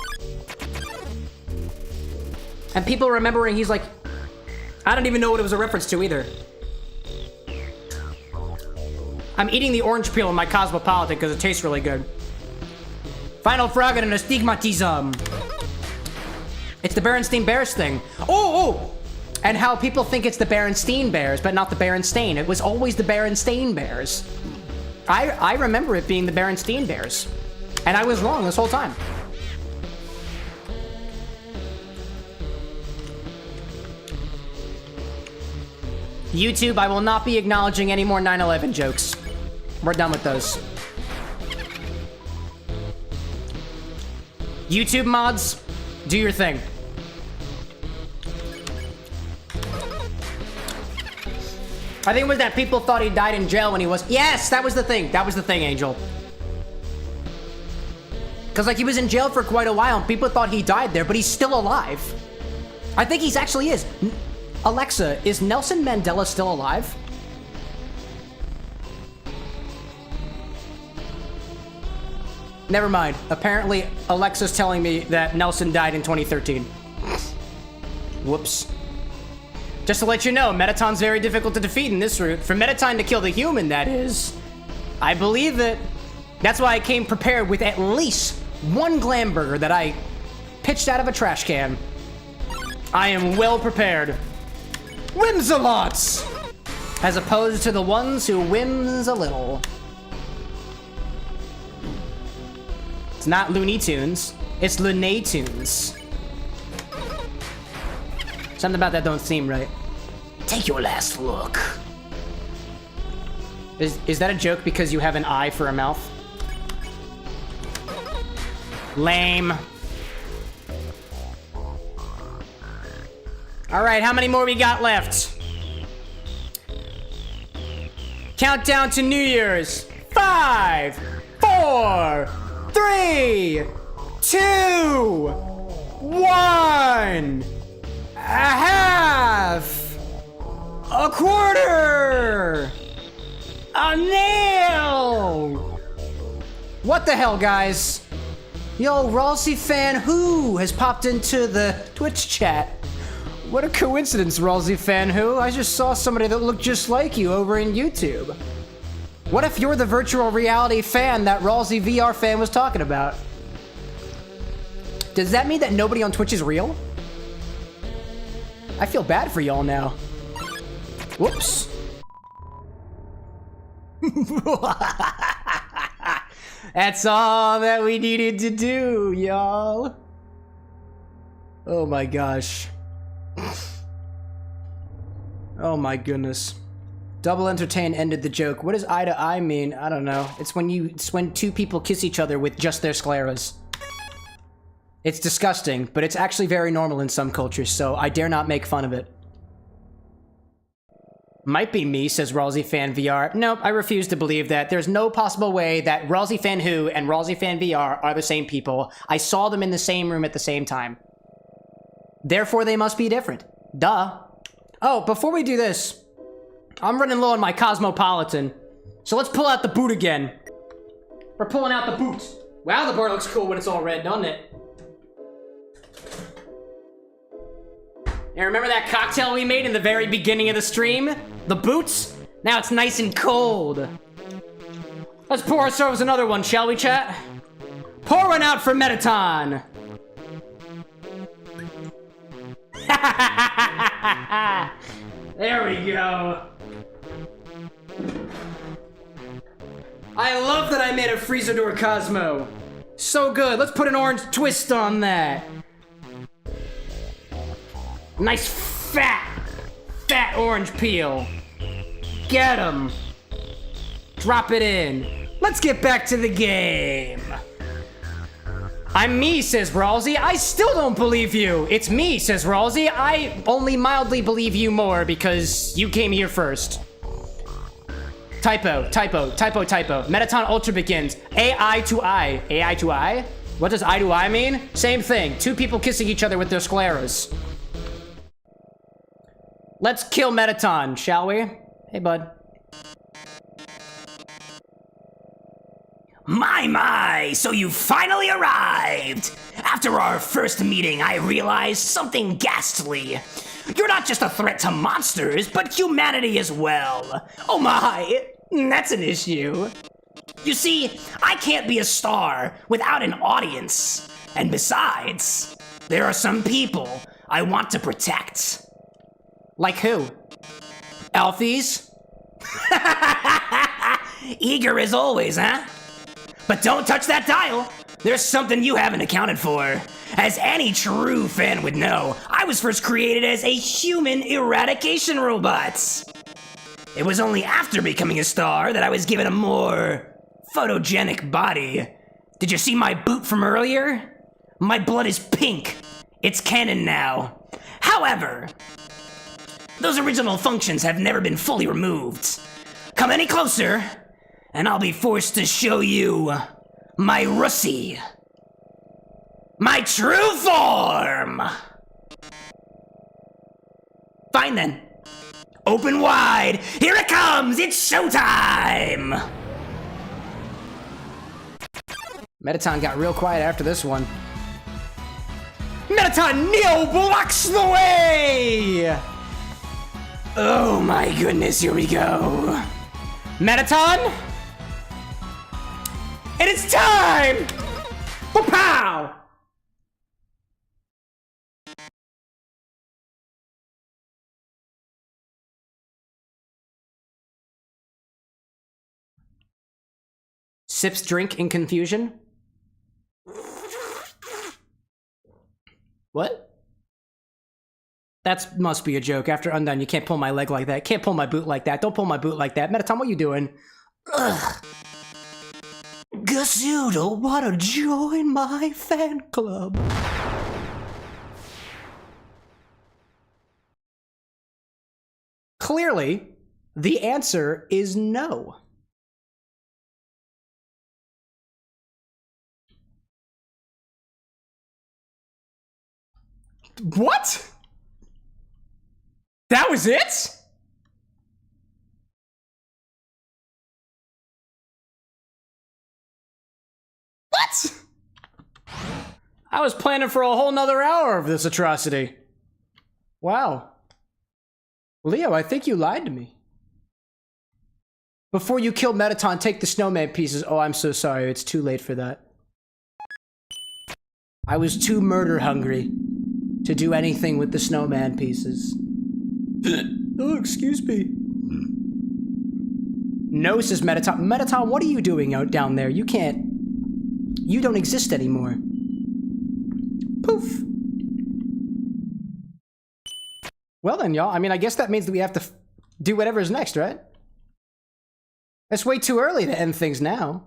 And people remembering he's like... I don't even know what it was a reference to, either. I'm eating the orange peel in my Cosmopolitan because it tastes really good. Final Frog and an Astigmatism. It's the Berenstain Bears thing. Oh! And how people think it's the Berenstain Bears, but not the Berenstain. It was always the Berenstain Bears. I remember it being the Berenstain Bears. And I was wrong this whole time. YouTube, I will not be acknowledging any more 9/11 jokes. We're done with those. YouTube mods, do your thing. I think it was that people thought he died in jail when he was... Yes, that was the thing. That was the thing, Angel. Because, like, he was in jail for quite a while, and people thought he died there, but he's still alive. I think he's actually is. Alexa, is Nelson Mandela still alive? Never mind. Apparently, Alexa's telling me that Nelson died in 2013. Whoops. Just to let you know, Metaton's very difficult to defeat in this route. For Metaton to kill the human, that is. I believe it. That's why I came prepared with at least 1 Glamburger that I pitched out of a trash can. I am well prepared. Whimsalots! As opposed to the ones who whims a little. It's not Looney Tunes, it's Looney Tunes. Something about that don't seem right. Take your last look. Is that a joke because you have an eye for a mouth? Lame. Alright, how many more we got left? Countdown to New Year's. 5, 4, 3, 2, 1. A half. A quarter. A nail. What the hell, guys? Yo, Ralsei fan who has popped into the Twitch chat. What a coincidence, Ralsei fan who. I just saw somebody that looked just like you over in YouTube. What if you're the virtual reality fan that Ralsei VR fan was talking about? Does that mean that nobody on Twitch is real? I feel bad for y'all now. Whoops. That's all that we needed to do, y'all. Oh my gosh. Oh my goodness. Double Entertain ended the joke. What does eye to eye mean? I don't know. It's when 2 people kiss each other with just their scleras. It's disgusting, but it's actually very normal in some cultures, so I dare not make fun of it. Might be me, says Ralsei Fan VR. Nope, I refuse to believe that. There's no possible way that Ralsei Fan Who and Ralsei Fan VR are the same people. I saw them in the same room at the same time. Therefore, they must be different. Duh. Oh, before we do this, I'm running low on my Cosmopolitan, so let's pull out the boot again. We're pulling out the boot. Wow, the bar looks cool when it's all red, doesn't it? And remember that cocktail we made in the very beginning of the stream? The boots? Now it's nice and cold. Let's pour ourselves another one, shall we, chat? Pour one out for Metaton. There we go. I love that I made a Freezador Cosmo. So good. Let's put an orange twist on that. Nice fat orange peel. Get him. Drop it in. Let's get back to the game. I'm me, says Rawlsy. I still don't believe you. It's me, says Rawlsy. I only mildly believe you more because you came here first. Typo. Metaton Ultra begins. AI to I. AI to I? What does I to I mean? Same thing. Two people kissing each other with their scleras. Let's kill Metaton, shall we? Hey, bud. My, so you finally arrived! After our first meeting, I realized something ghastly. You're not just a threat to monsters, but humanity as well. Oh my, that's an issue. You see, I can't be a star without an audience. And besides, there are some people I want to protect. Like who? Alfies? Eager as always, huh? But don't touch that dial. There's something you haven't accounted for. As any true fan would know, I was first created as a human eradication robot. It was only after becoming a star that I was given a more photogenic body. Did you see my boot from earlier? My blood is pink. It's canon now. However, those original functions have never been fully removed. Come any closer, and I'll be forced to show you my Russie. My true form! Fine then. Open wide. Here it comes. It's showtime. Metaton got real quiet after this one. Metaton Neo blocks the way! Oh my goodness, here we go. Metaton? And it's time! Pow! Sips drink in confusion. What? That must be a joke. After Undone, you can't pull my leg like that. Can't pull my boot like that. Don't pull my boot like that. Metaton, what you doing? Ugh. Guess you don't want to join my fan club. Clearly, the answer is no. What? That was it? What? I was planning for a whole nother hour of this atrocity. Wow. Leo, I think you lied to me. Before you killed Metaton, take the snowman pieces. Oh, I'm so sorry. It's too late for that. I was too murder hungry to do anything with the snowman pieces. Oh, excuse me. No, says Metaton. Metaton, what are you doing out down there? You can't... You don't exist anymore. Poof. Well then, y'all. I mean, I guess that means that we have to do whatever's next, right? It's way too early to end things now.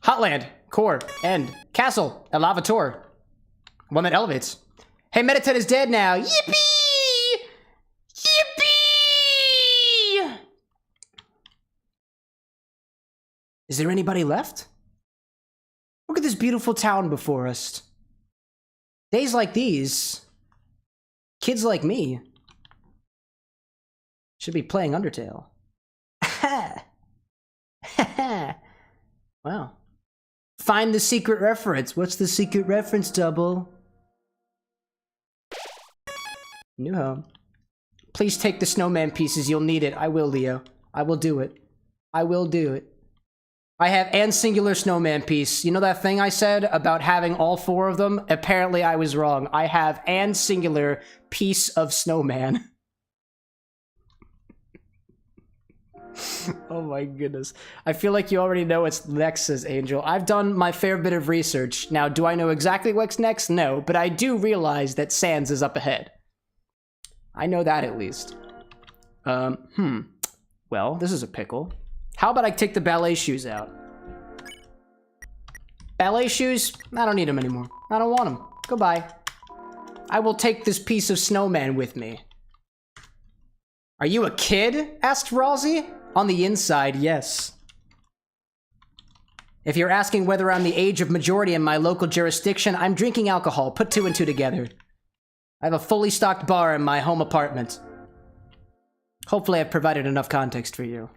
Hotland. Core. End. Castle. Elavator. One that elevates. Hey, Metaton is dead now. Yippee! Yippee! Is there anybody left? Look at this beautiful town before us. Days like these, kids like me should be playing Undertale. Wow. Find the secret reference. What's the secret reference, Double? New home. Please take the snowman pieces. You'll need it. I will, Leo. I will do it. I will do it. I have and singular snowman piece. You know that thing I said about having all 4 of them? Apparently I was wrong. I have and singular piece of snowman. Oh my goodness. I feel like you already know what's next, says Angel. I've done my fair bit of research. Now, do I know exactly what's next? No, but I do realize that Sans is up ahead. I know that at least. Well, this is a pickle. How about I take the ballet shoes out? Ballet shoes? I don't need them anymore. I don't want them. Goodbye. I will take this piece of snowman with me. Are you a kid? Asked Ralsei. On the inside, yes. If you're asking whether I'm the age of majority in my local jurisdiction, I'm drinking alcohol. Put 2 and 2 together. I have a fully stocked bar in my home apartment. Hopefully I've provided enough context for you.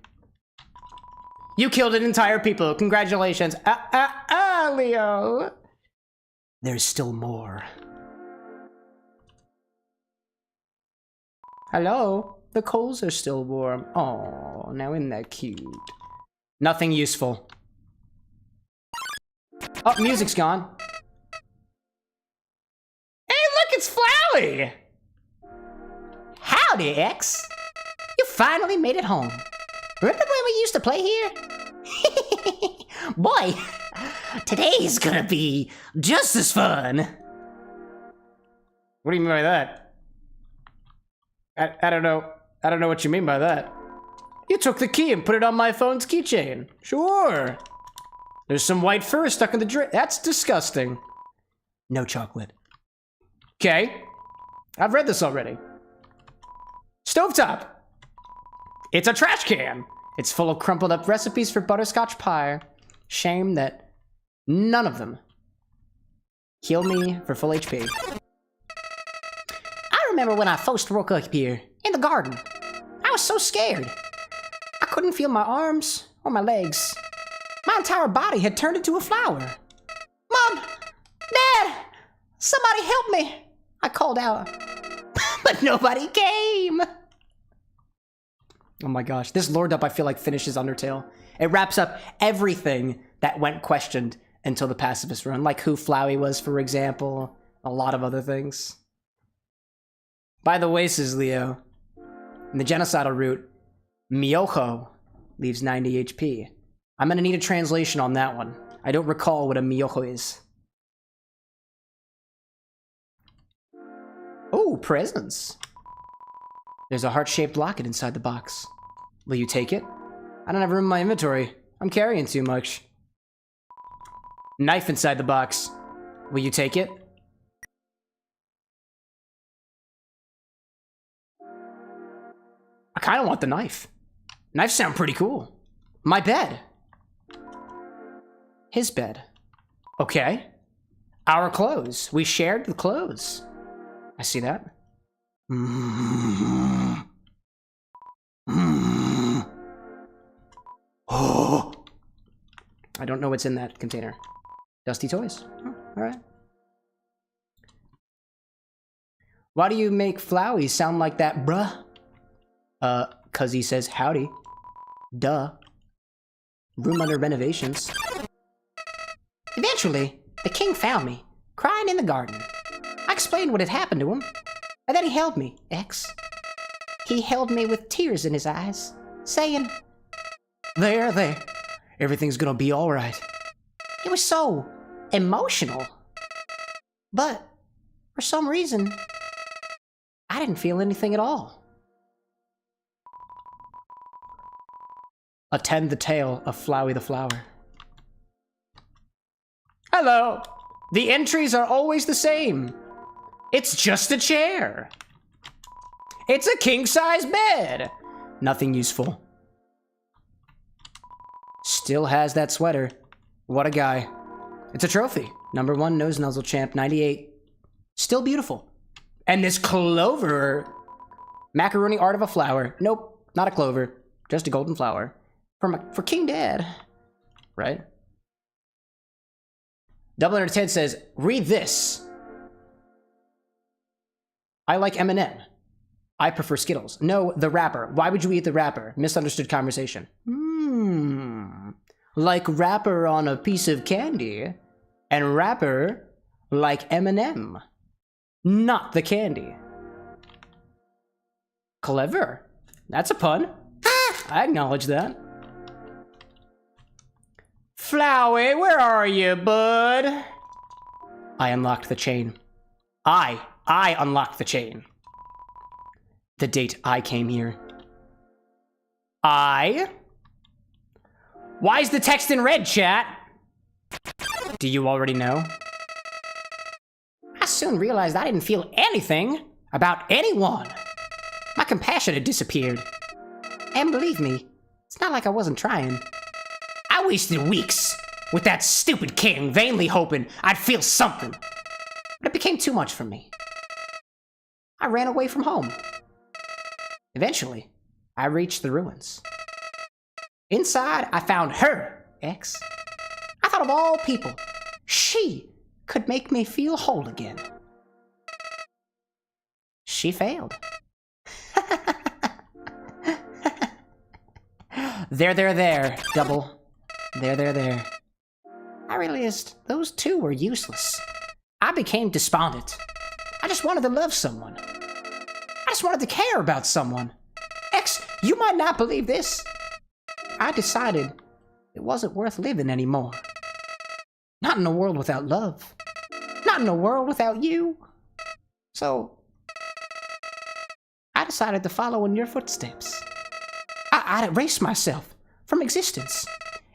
You killed an entire people. Congratulations. Leo. There's still more. Hello? The coals are still warm. Oh, now isn't that cute? Nothing useful. Oh, music's gone. Hey, look, it's Flowey! Howdy, X. You finally made it home. Remember when we used to play here? Boy, today's gonna be just as fun. What do you mean by that? I don't know. I don't know what you mean by that. You took the key and put it on my phone's keychain. Sure. There's some white fur stuck in the drink. That's disgusting. No chocolate. Okay. I've read this already. Stovetop. It's a trash can. It's full of crumpled up recipes for butterscotch pie. Shame that none of them heal me for full HP. I remember when I first woke up here, in the garden. I was so scared. I couldn't feel my arms or my legs. My entire body had turned into a flower. Mom! Dad! Somebody help me! I called out. But nobody came! Oh my gosh, this Lord Up I feel like finishes Undertale. It wraps up everything that went questioned until the pacifist run, like who Flowey was, for example, a lot of other things. By the way, says Leo, in the genocidal route, Myoho leaves 90 HP. I'm gonna need a translation on that one. I don't recall what a Myoho is. Oh, presents. There's a heart-shaped locket inside the box. Will you take it? I don't have room in my inventory. I'm carrying too much. Knife inside the box. Will you take it? I kind of want the knife. Knives sound pretty cool. My bed. His bed. Okay. Our clothes. We shared the clothes. I see that. Oh. I don't know what's in that container. Dusty toys. Oh, all right. Why do you make Flowey sound like that, bruh? 'Cause he says howdy. Duh. Room under renovations. Eventually, the king found me, crying in the garden. I explained what had happened to him, and then he held me, X. He held me with tears in his eyes, saying, There. Everything's gonna be alright. It was so emotional. But, for some reason, I didn't feel anything at all. Attend the tale of Flowey the Flower. Hello. The entries are always the same. It's just a chair. It's a king-size bed. Nothing useful. Still has that sweater. What a guy. It's a trophy. #1 nose nuzzle champ, 98. Still beautiful. And this clover. Macaroni art of a flower. Nope, not a clover. Just a golden flower. For King Dad. Right? Double Under 10 says, read this. I like Eminem. I prefer Skittles. No, the wrapper. Why would you eat the wrapper? Misunderstood conversation. Like wrapper on a piece of candy, and wrapper like M&M. Not the candy. Clever. That's a pun. I acknowledge that. Flowey, where are you, bud? I unlocked the chain. I unlocked the chain. The date I came here. Why's the text in red, chat? Do you already know? I soon realized I didn't feel anything about anyone. My compassion had disappeared. And believe me, it's not like I wasn't trying. I wasted weeks with that stupid king, vainly hoping I'd feel something. But it became too much for me. I ran away from home. Eventually, I reached the ruins. Inside, I found her, X. I thought of all people, she could make me feel whole again. She failed. There, double. There. I realized those two were useless. I became despondent. I just wanted to love someone. I just wanted to care about someone. X, you might not believe this. I decided it wasn't worth living anymore. Not in a world without love. Not in a world without you. So, I decided to follow in your footsteps. I'd erase myself from existence.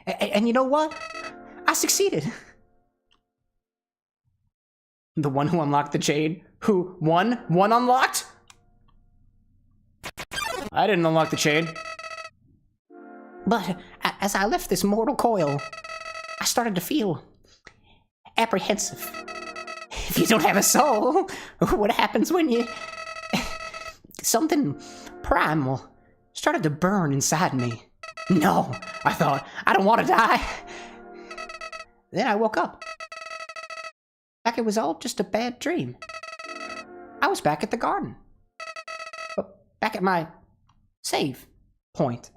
And you know what? I succeeded. The one who unlocked the chain? Who won? One unlocked? I didn't unlock the chain. But as I left this mortal coil, I started to feel apprehensive. If you don't have a soul, what happens when you... Something primal started to burn inside me. No, I thought, I don't want to die. Then I woke up. Like it was all just a bad dream. I was back at the garden. Back at my save point.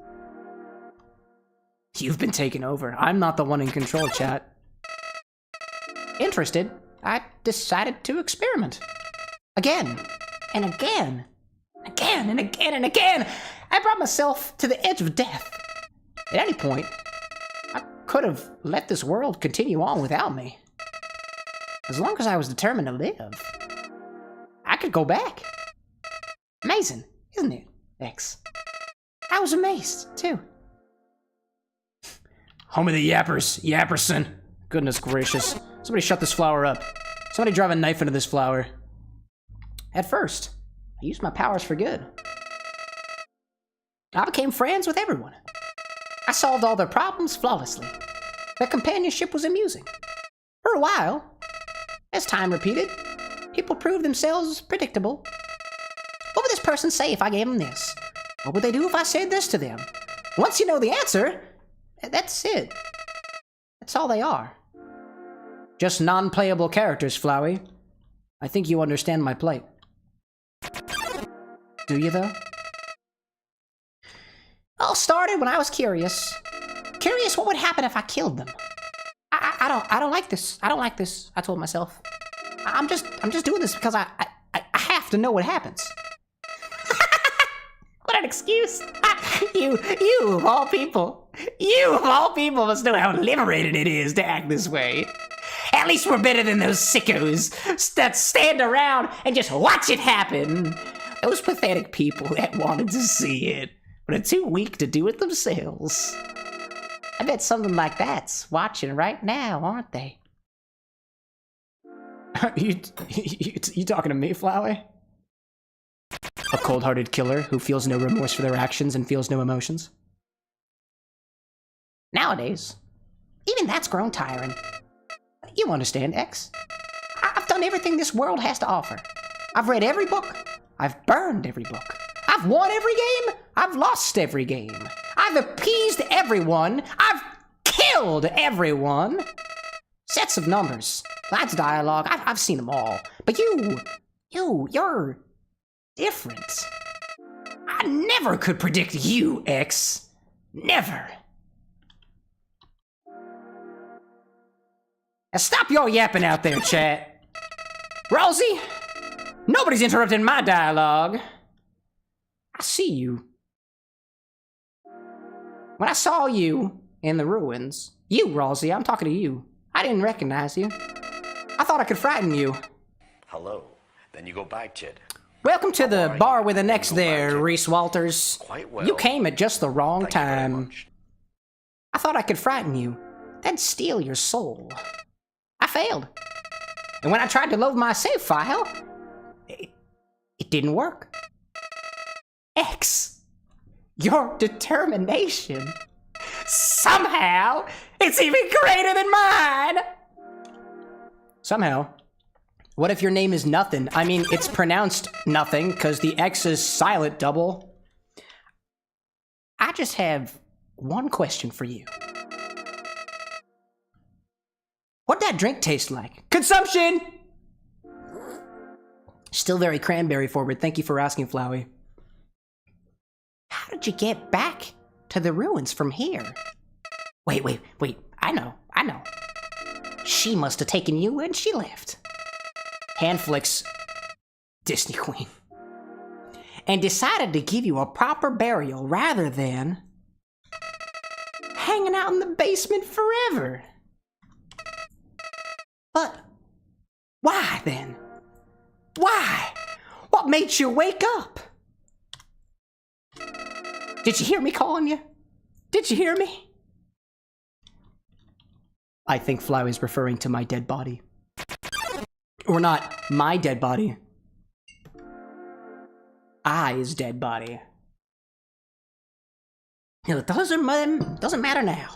You've been taken over. I'm not the one in control, chat. Interested, I decided to experiment. Again, and again. Again, and again, and again. I brought myself to the edge of death. At any point, I could have let this world continue on without me. As long as I was determined to live, I could go back. Amazing, isn't it, X? I was amazed, too. Home of the Yappers, Yapperson. Goodness gracious. Somebody shut this flower up. Somebody drive a knife into this flower. At first, I used my powers for good. I became friends with everyone. I solved all their problems flawlessly. Their companionship was amusing. For a while, as time repeated, people proved themselves predictable. What would this person say if I gave them this? What would they do if I said this to them? Once you know the answer, that's it. That's all they are. Just non-playable characters, Flowey. I think you understand my plight. Do you, though? All started when I was curious. Curious what would happen if I killed them. I don't like this. I don't like this, I told myself. I'm just doing this because I have to know what happens. What an excuse. You of all people. You of all people must know how liberating it is to act this way. At least we're better than those sickos that stand around and just watch it happen. Those pathetic people that wanted to see it, but are too weak to do it themselves. I bet something like that's watching right now, aren't they? you talking to me, Flowey? A cold-hearted killer who feels no remorse for their actions and feels no emotions? Nowadays, even that's grown tiring. You understand, X. I've done everything this world has to offer. I've read every book. I've burned every book. I've won every game. I've lost every game. I've appeased everyone. I've killed everyone. Sets of numbers. Lads dialogue. I've seen them all. But you're different. I never could predict you, X. Never. Now stop your yapping out there, chat. Rosie, nobody's interrupting my dialogue. I see you. When I saw you in the ruins, you, Rosie, I'm talking to you. I didn't recognize you. I thought I could frighten you. Hello. Then you go back, Chid. Welcome to the are bar you? with an X You go back there, to- Reese Walters. Quite well. You came at just the wrong Thank you very time. much. I thought I could frighten you, then steal your soul. I failed. And when I tried to load my save file, it didn't work. X, your determination, somehow, it's even greater than mine. Somehow. What if your name is nothing? I mean, it's pronounced nothing because the X is silent double. I just have one question for you. What'd that drink taste like? Consumption! Still very cranberry forward. Thank you for asking, Flowey. How did you get back to the ruins from here? Wait. I know. She must have taken you and she left. Handflicks, Disney Queen. And decided to give you a proper burial rather than hanging out in the basement forever. But why then? Why? What made you wake up? Did you hear me calling you? Did you hear me? I think Flowey's referring to my dead body. Or not my dead body. I's dead body. It doesn't matter now.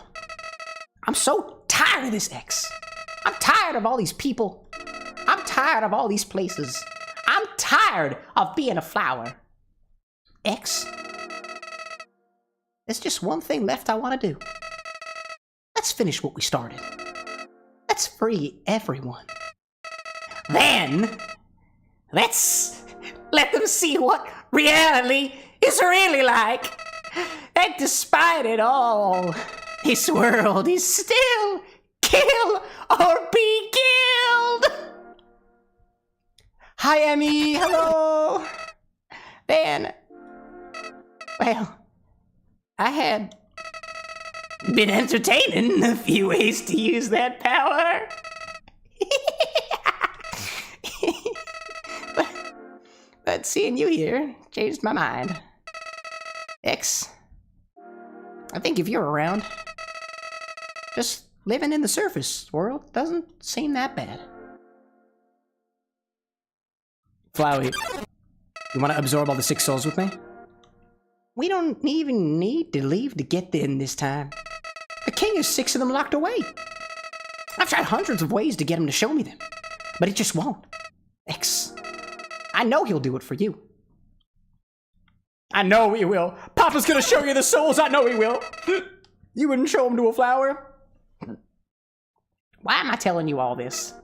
I'm so tired of this X. I'm tired of all these people. I'm tired of all these places. I'm tired of being a flower. X, there's just one thing left I want to do. Let's finish what we started. Let's free everyone. Then, let's let them see what reality is really like. And despite it all, this world is still kill or be killed. Hi, Emmy. Hello. Then, well, I had been entertaining a few ways to use that power. but seeing you here changed my mind. X, I think if you're around, just living in the surface world doesn't seem that bad. Flowey, you want to absorb all the 6 souls with me? We don't even need to leave to get in this time. The king has 6 of them locked away. I've tried hundreds of ways to get him to show me them, but he just won't. X, I know he'll do it for you. I know he will. Papa's gonna show you the souls. I know he will. You wouldn't show them to a flower? Why am I telling you all this?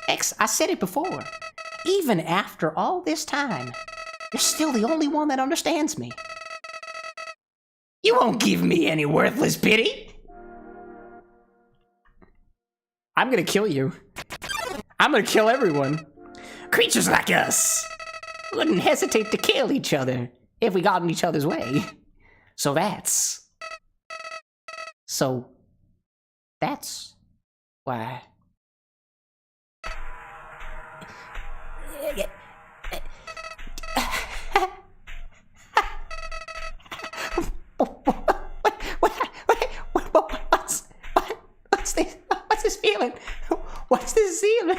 X, I said it before. Even after all this time, you're still the only one that understands me. You won't give me any worthless pity. I'm gonna kill you. I'm gonna kill everyone. Creatures like us wouldn't hesitate to kill each other if we got in each other's way. So that's why. What's this feeling? What's this feeling?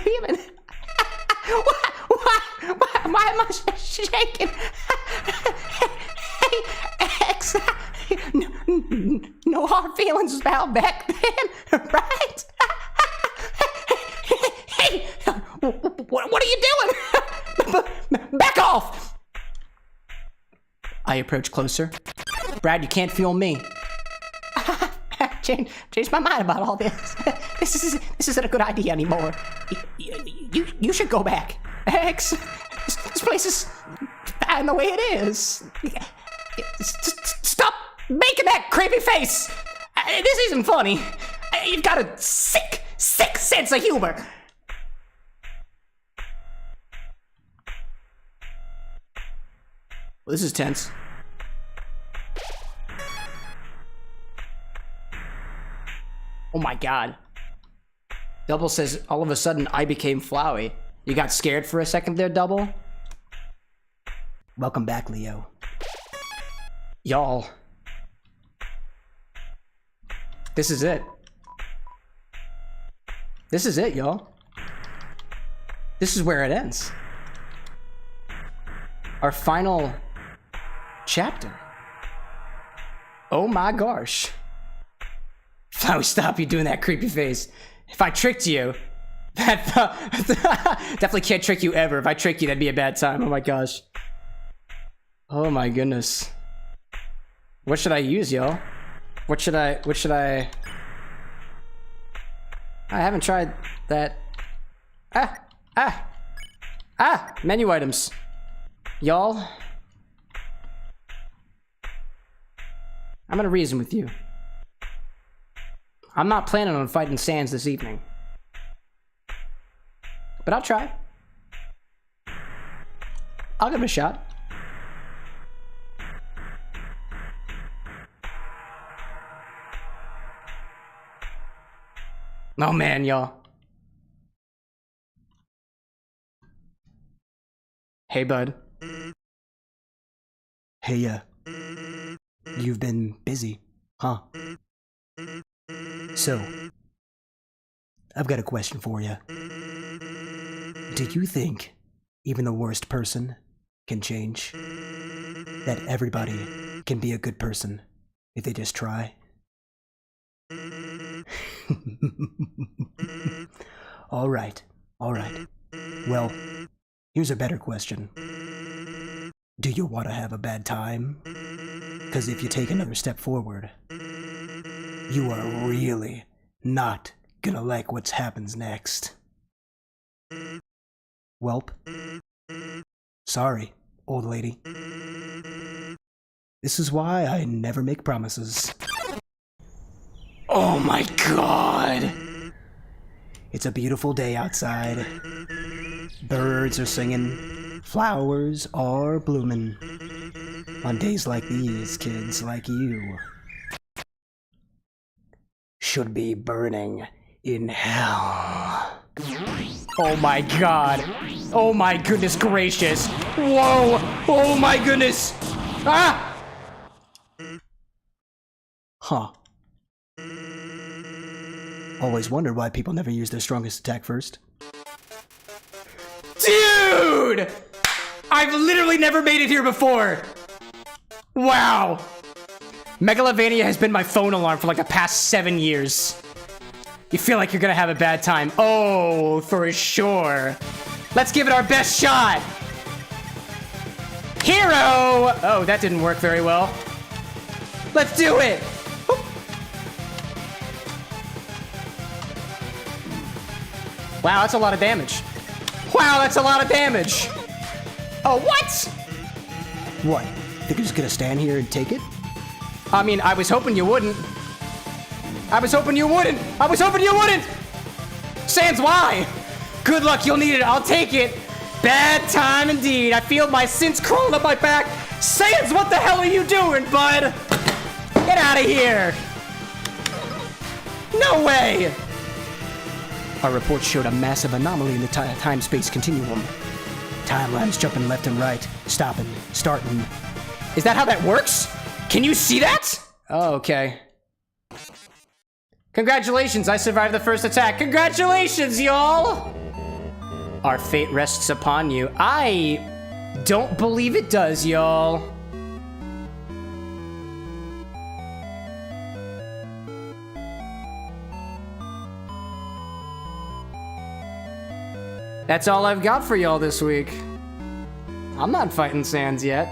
Why am I shaking? Hey, X, no hard feelings about back then, right? Hey, what are you doing? Back off! I approach closer. Brad, you can't feel me. Changed my mind about all this. This isn't a good idea anymore. You should go back. X, this place is fine the way it is. Stop making that creepy face! This isn't funny. You've got a sick sense of humor. Well, this is tense. Oh my god. Double says, all of a sudden, I became Flowey. You got scared for a second there, Double? Welcome back, Leo. Y'all. This is it. This is it, y'all. This is where it ends. Our final chapter. Oh my gosh. Flowey, stop you doing that creepy face. If I tricked you, that definitely can't trick you ever. If I trick you, that'd be a bad time. Oh my gosh. Oh my goodness. What should I use, y'all? What should I... I haven't tried that. Menu items. Y'all. I'm gonna reason with you. I'm not planning on fighting Sans this evening. But I'll try. I'll give it a shot. Oh man, y'all. Hey, bud. Hey, you've been busy, huh? So, I've got a question for you. Do you think even the worst person can change? That everybody can be a good person if they just try? All right. Well, here's a better question. Do you want to have a bad time? Because if you take another step forward, you are really not gonna like what happens next. Welp. Sorry, old lady. This is why I never make promises. Oh my god! It's a beautiful day outside. Birds are singing. Flowers are blooming. On days like these, kids like you should be burning in hell. Oh my god. Oh my goodness gracious. Whoa! Oh my goodness! Ah! Huh. Always wondered why people never use their strongest attack first. Dude! I've literally never made it here before! Wow! Megalovania has been my phone alarm for like the past 7 years. You feel like you're gonna have a bad time. Oh, for sure. Let's give it our best shot! Hero! Oh, that didn't work very well. Let's do it! Wow, that's a lot of damage. Wow, that's a lot of damage! Oh, what? What? Think you're just gonna stand here and take it? I mean, I was hoping you wouldn't. I was hoping you wouldn't! Sans, why? Good luck, you'll need it. I'll take it. Bad time indeed. I feel my sins crawling up my back. Sans, what the hell are you doing, bud? Get out of here. No way. Our report showed a massive anomaly in the time-space continuum. Timelines jumping left and right, stopping, starting. Is that how that works? Can you see that? Oh, okay. Congratulations, I survived the first attack. Congratulations, y'all! Our fate rests upon you. I don't believe it does, y'all. That's all I've got for y'all this week. I'm not fighting Sans yet.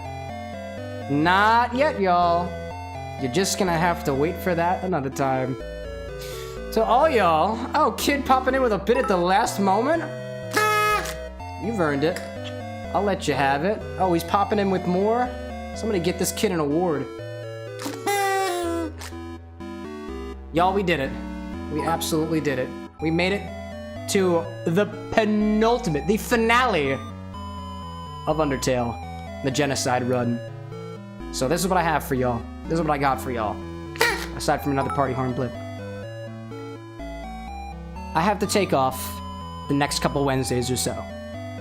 Not yet, y'all. You're just gonna have to wait for that another time. To all y'all, oh, kid popping in with a bit at the last moment? You've earned it. I'll let you have it. Oh, he's popping in with more? Somebody get this kid an award. Y'all, we did it. We absolutely did it. We made it to the penultimate, the finale of Undertale, the Genocide run. So this is what I have for y'all. This is what I got for y'all. Aside from another party horn blip. I have to take off the next couple Wednesdays or so.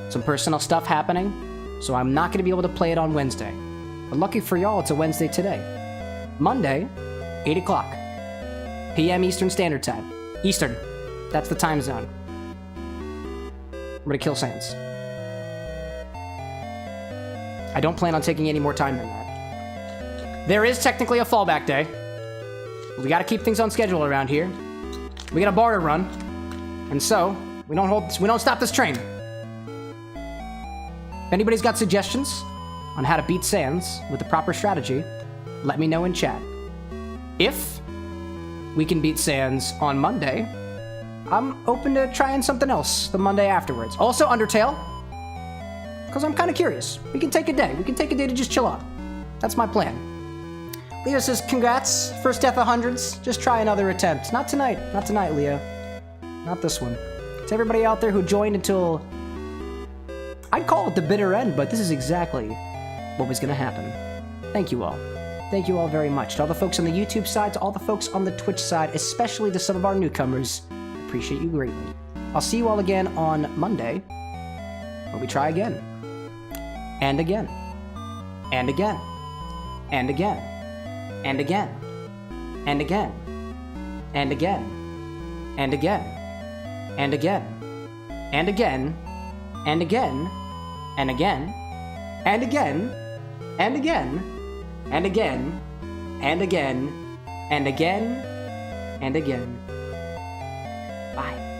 Some personal stuff happening, so I'm not going to be able to play it on Wednesday. But lucky for y'all, it's a Wednesday today. Monday, 8 o'clock. p.m. Eastern Standard Time. Eastern. That's the time zone. I'm gonna kill Sans. I don't plan on taking any more time than that. There is technically a fallback day. We gotta keep things on schedule around here. We got a barter run. And so, we don't stop this train. If anybody's got suggestions on how to beat Sans with the proper strategy, let me know in chat. If we can beat Sans on Monday, I'm open to trying something else the Monday afterwards. Also Undertale, because I'm kind of curious. We can take a day. We can take a day to just chill out. That's my plan. Leo says, congrats, first death of hundreds. Just try another attempt. Not tonight. Not tonight, Leo. Not this one. To everybody out there who joined until... I'd call it the bitter end, but this is exactly what was going to happen. Thank you all. Thank you all very much. To all the folks on the YouTube side, to all the folks on the Twitch side, especially to some of our newcomers, I appreciate you greatly. I'll see you all again on Monday, when we try again. And again. And again. And again. And again. And again. And again. And again. And again. And again. And again. And again. And again. And again. And again. And again. And again. And again. Bye.